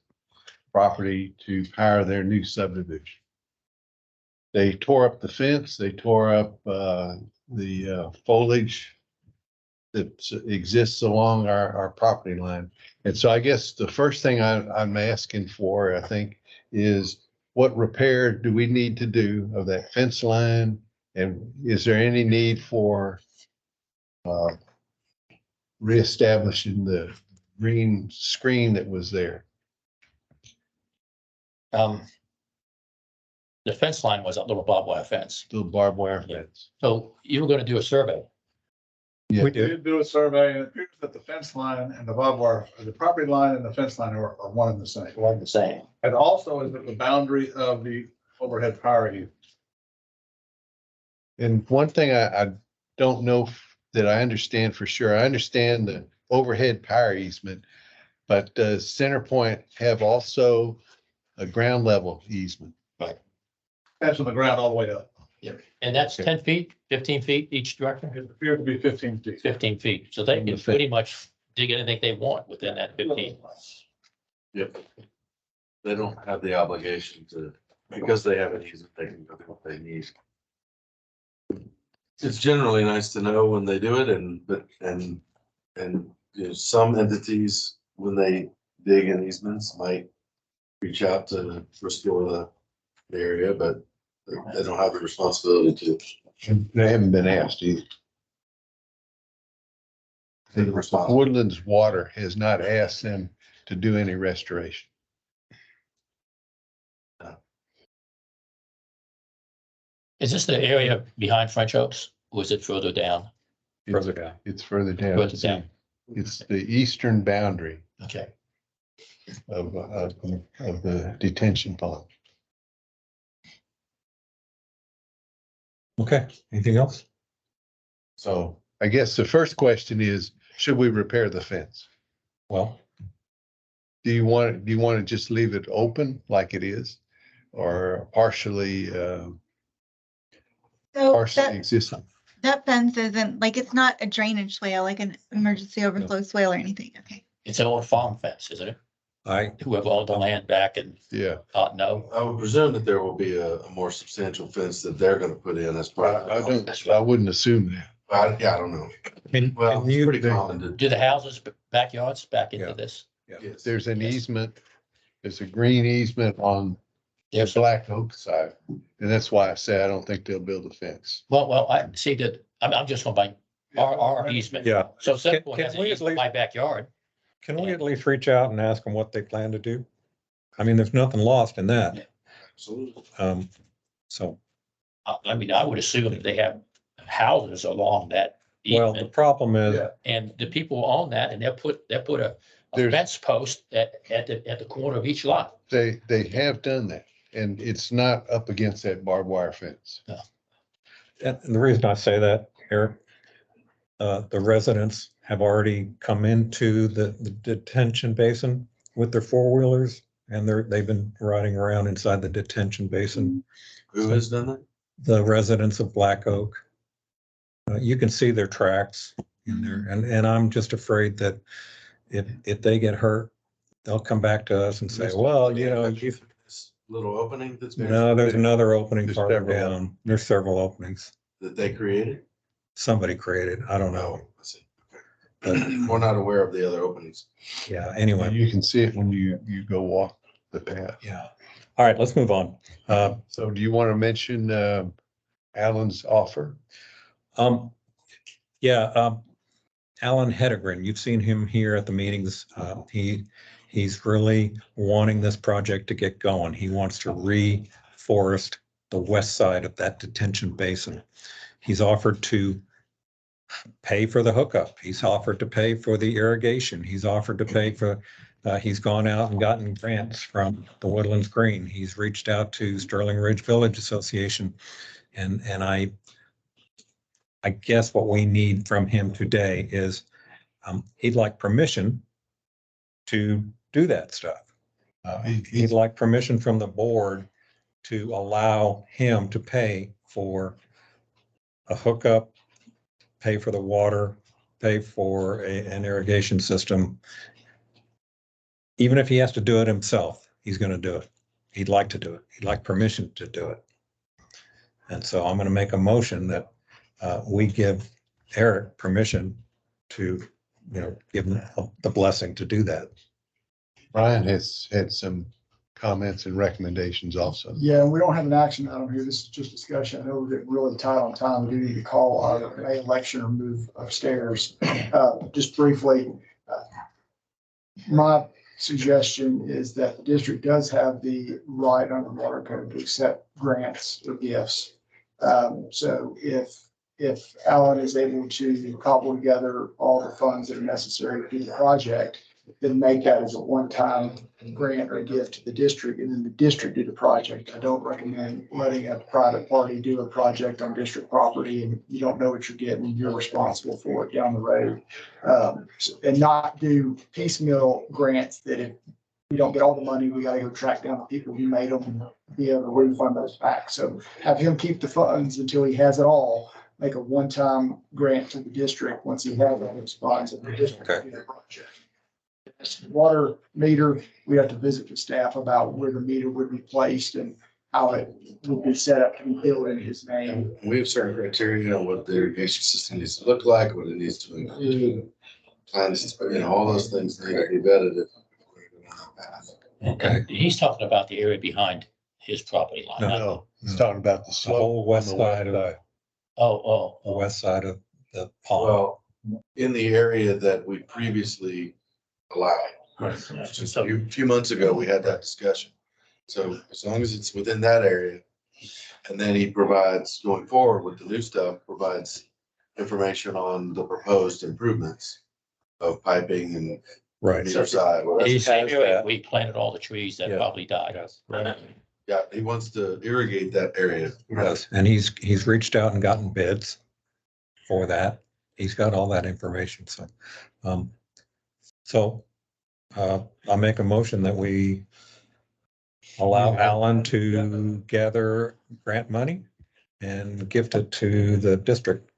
Speaker 5: property to power their new subdivision. They tore up the fence, they tore up the foliage that exists along our property line. And so I guess the first thing I'm asking for, I think, is what repair do we need to do of that fence line? And is there any need for reestablishing the green screen that was there?
Speaker 9: The fence line was a little barbed wire fence.
Speaker 5: Little barbed wire fence.
Speaker 9: So you were gonna do a survey.
Speaker 5: Yeah.
Speaker 7: We did do a survey and it appears that the fence line and the barbed wire, the property line and the fence line are one and the same.
Speaker 9: One the same.
Speaker 7: And also is that the boundary of the
Speaker 5: overhead power unit. And one thing I don't know that I understand for sure, I understand the overhead power easement, but does CenterPoint have also a ground level easement?
Speaker 7: That's from the ground all the way up.
Speaker 9: And that's 10 feet, 15 feet each direction,
Speaker 7: It appeared to be 15 feet.
Speaker 9: 15 feet. So they can pretty much dig anything they want within that 15.
Speaker 4: Yep. They don't have the obligation to, because they have an easement, they can go do what they need. It's generally nice to know when they do it and you know, some entities, when they dig in easements, might reach out to restore the area, but they don't have the responsibility to.
Speaker 5: They haven't been asked either.
Speaker 4: They're responsible.
Speaker 5: Woodlands Water has not asked them to do any restoration.
Speaker 9: Is this the area behind French Oaks or is it further down?
Speaker 1: Further down.
Speaker 5: It's further down.
Speaker 9: Further down.
Speaker 5: It's the eastern boundary
Speaker 9: Okay.
Speaker 5: of the detention pond.
Speaker 1: Okay, anything else?
Speaker 5: So I guess the first question is, should we repair the fence?
Speaker 1: Well,
Speaker 5: Do you want to just leave it open like it is? Or partially
Speaker 12: So that,
Speaker 5: existing?
Speaker 12: that fence isn't, like, it's not a drainage swale, like an emergency overflow swale or anything. Okay.
Speaker 9: It's an old farm fence, isn't it?
Speaker 1: I,
Speaker 9: Whoever owned the land back and
Speaker 5: Yeah.
Speaker 9: thought no.
Speaker 4: I would presume that there will be a more substantial fence that they're gonna put in as part of.
Speaker 5: I wouldn't assume that.
Speaker 4: Yeah, I don't know.
Speaker 1: mean,
Speaker 4: Well,
Speaker 1: can
Speaker 4: it's
Speaker 1: you,
Speaker 4: pretty common to.
Speaker 9: Do the houses, backyards back into
Speaker 1: Yeah.
Speaker 9: this?
Speaker 4: Yes.
Speaker 5: There's an
Speaker 9: Yes.
Speaker 5: easement, there's a green easement on the
Speaker 9: There's,
Speaker 5: Black Oak side. And that's why I say I don't think they'll build a fence.
Speaker 9: well, I see that, I'm just going by our easement.
Speaker 1: yeah,
Speaker 9: So
Speaker 1: Can-
Speaker 9: Centerpoint
Speaker 1: can
Speaker 9: has an
Speaker 1: we at
Speaker 9: easement in my backyard.
Speaker 1: can we at least reach out and ask them what they plan to do? I mean, there's nothing lost in that.
Speaker 4: Absolutely.
Speaker 1: So,
Speaker 9: I mean, I would assume that they have houses along that
Speaker 1: well, the
Speaker 9: easement.
Speaker 1: problem is,
Speaker 5: Yeah.
Speaker 9: And the people who own that and they'll put a
Speaker 5: There's-
Speaker 9: fence post at the corner of each lot.
Speaker 5: They have done that, and it's not up against that barbed wire fence.
Speaker 1: and the reason I say that, Eric, the residents have already come into the detention basin with their four-wheelers, and they've been riding around inside the detention basin.
Speaker 4: Who has done that?
Speaker 1: The residents of Black Oak. You can see their tracks in there, and I'm just afraid that if they get hurt, they'll come back to us and say, well, you know,
Speaker 4: This little opening that's been.
Speaker 1: no, there's another opening
Speaker 5: There's
Speaker 1: farther
Speaker 5: several.
Speaker 1: down. There's several openings.
Speaker 4: That they created?
Speaker 1: Somebody created, I don't know.
Speaker 4: I see.
Speaker 1: But
Speaker 4: We're not aware of the other openings.
Speaker 1: yeah, anyway,
Speaker 5: You can see it when you go walk the path.
Speaker 1: yeah. All right, let's move on.
Speaker 5: So do you want to mention Alan's offer?
Speaker 1: Yeah, Alan Hedegren, you've seen him here at the meetings. He's really wanting this project to get going. He wants to reforest the west side of that detention basin. He's offered to pay for the hookup. He's offered to pay for the irrigation. He's offered to pay for, he's gone out and gotten grants from the Woodlands Green. He's reached out to Sterling Ridge Village Association. And I guess what we need from him today is, he'd like permission to do that stuff. He'd like permission from the board to allow him to pay for a hookup, pay for the water, pay for an irrigation system. Even if he has to do it himself, he's going to do it. He'd like to do it. He'd like permission to do it. And so I'm going to make a motion that we give Eric permission to, give him the blessing to do that.
Speaker 5: Brian has had some comments and recommendations also.
Speaker 7: Yeah, and we don't have an action item here. This is just discussion. I know we're getting really tight on time. We do need to call our May election or move upstairs. Just briefly, my suggestion is that the district does have the right under water code to accept grants or gifts. So if Alan is able to cobble together all the funds that are necessary to do the project, then make that as a one-time grant or gift to the district, and then the district do the project. I don't recommend letting a private party do a project on district property and you don't know what you're getting, you're responsible for it down the road. And not do piecemeal grants that if we don't get all the money, we gotta go track down the people who made them and be able to refund those back. So have him keep the funds until he has it all, make a one-time grant to the district once he has all those funds and the district can do the project. Water meter, we have to visit with staff about where the meter would be placed and how it would be set up to be billed in his name.
Speaker 4: We have certain criteria on what the irrigation system needs to look like, what it needs to include. Plans, all those things need to be vetted if we're going down that path.
Speaker 1: Okay.
Speaker 9: He's talking about the area behind his property line. not-
Speaker 5: No, he's talking about the
Speaker 1: The
Speaker 5: slope.
Speaker 1: whole west
Speaker 5: on the
Speaker 1: side of,
Speaker 5: side.
Speaker 9: Oh,
Speaker 1: the west side of the pond.
Speaker 4: Well, in the area that we previously allowed. Just a few months ago, we had that discussion. So as long as it's within that area, and then he provides, going forward with the new stuff, provides information on the proposed improvements of piping and
Speaker 1: Right.
Speaker 4: meter side. whatever.
Speaker 9: He's saying we planted all the trees that
Speaker 1: Yeah.
Speaker 9: probably died.
Speaker 1: Yes.
Speaker 4: Yeah, he wants to irrigate that area.
Speaker 1: Yes, and he's reached out and gotten bids for that. He's got all that information, so. I'll make a motion that we allow Alan to gather grant money and gift it to the district.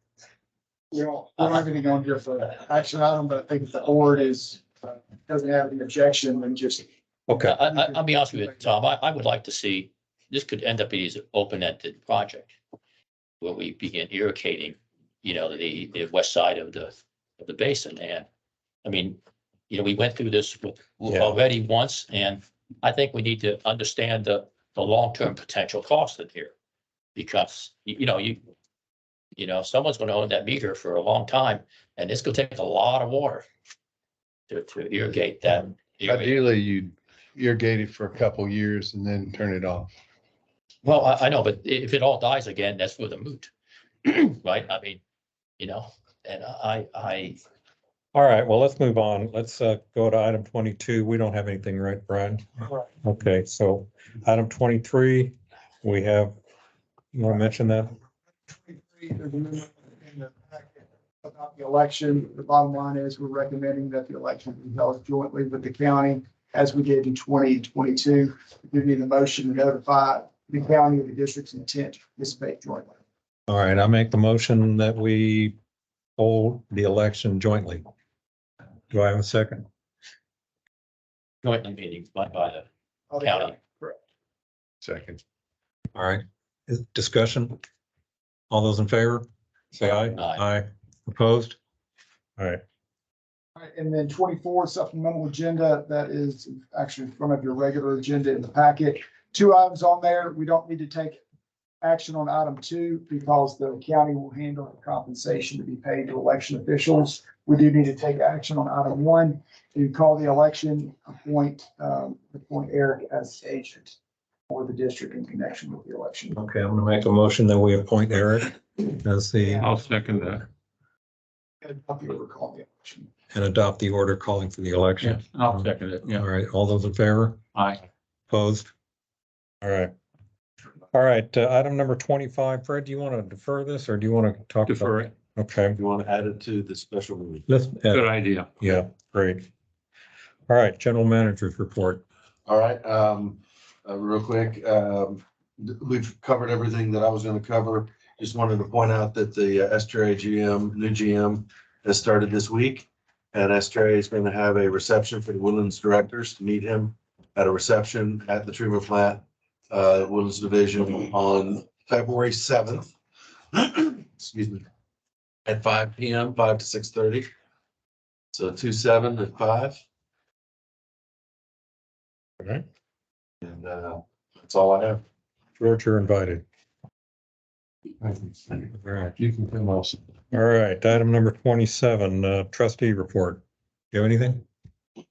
Speaker 7: We don't have anything on here for that action item, but I think if the board doesn't have any objection, then just.
Speaker 1: Okay,
Speaker 9: I'll be honest with you, Tom, I would like to see, this could end up being an open-ended project where we begin irrigating, the west side of the basin. And I mean, we went through this
Speaker 1: Yeah.
Speaker 9: already once, and I think we need to understand the long-term potential cost in here. Because, someone's gonna own that meter for a long time, and it's gonna take a lot of water to irrigate that area.
Speaker 5: Ideally, you'd irrigate it for a couple years and then turn it off.
Speaker 9: Well, I know, but if it all dies again, that's for the moot, right? I mean, and I,
Speaker 1: all right, well, let's move on. Let's go to item 22. We don't have anything, right, Brian?
Speaker 7: Right.
Speaker 1: Okay, so item 23, we have, you want to mention that?
Speaker 7: There's a memo in the packet about the election. The bottom line is we're recommending that the election be held jointly with the county as we did in 2022. We need a motion to notify the county of the district's intent to participate jointly.
Speaker 1: All right, I make the motion that we hold the election jointly. Do I have a second?
Speaker 9: jointly meeting by the county.
Speaker 7: Correct.
Speaker 5: Second.
Speaker 1: All right, discussion? All those in favor, say aye.
Speaker 9: Aye.
Speaker 1: Opposed? All right,
Speaker 7: All right, and then 24 supplemental agenda, that is actually in front of your regular agenda in the packet. 2 items on there. We don't need to take action on item 2 because the county will handle the compensation to be paid to election officials. We do need to take action on item 1 to call the election, appoint Eric as agent for the district in connection with the election.
Speaker 1: okay, I'm gonna make a motion that we appoint Eric as the,
Speaker 2: I'll second that.
Speaker 7: And I'll be able to call the election.
Speaker 1: and adopt the order calling for the election.
Speaker 2: I'll second it,
Speaker 1: All right, all those in favor?
Speaker 2: Aye.
Speaker 1: Opposed? All right. All right, item number 25, Fred, do you want to defer this or do you want to talk? about
Speaker 2: Defer it.
Speaker 1: Okay,
Speaker 4: You want to add it to the special meeting?
Speaker 1: let's,
Speaker 2: Good idea.
Speaker 1: yeah, great. All right, general manager's report.
Speaker 4: All right, real quick, we've covered everything that I was gonna cover. Just wanted to point out that the Estuary GM, new GM has started this week. And Estuary is gonna have a reception for the Woodlands directors to meet him at a reception at the treatment plant, Woodlands Division on February 7th. Excuse me, at 5 PM, 5 to 6:30. So 2/7 at 5.
Speaker 1: Okay.
Speaker 4: And that's all I have.
Speaker 1: George, you're invited. All right.
Speaker 5: You can come also.
Speaker 1: All right, item number 27, trustee report. You have anything?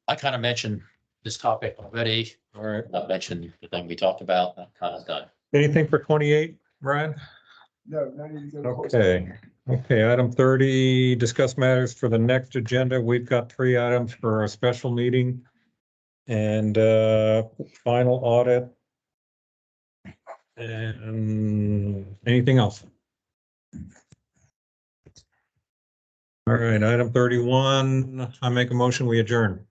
Speaker 9: I kind of mentioned this topic already.
Speaker 1: All right.
Speaker 9: I mentioned the thing we talked about, I'm kind of done.
Speaker 1: Anything for 28, Brian?
Speaker 7: No, no need to go. to closed
Speaker 1: Okay, okay, item 30, discuss matters for the next agenda. We've got 3 items for a special meeting. And final audit. And anything else? All right, item 31, I make a motion, we adjourn.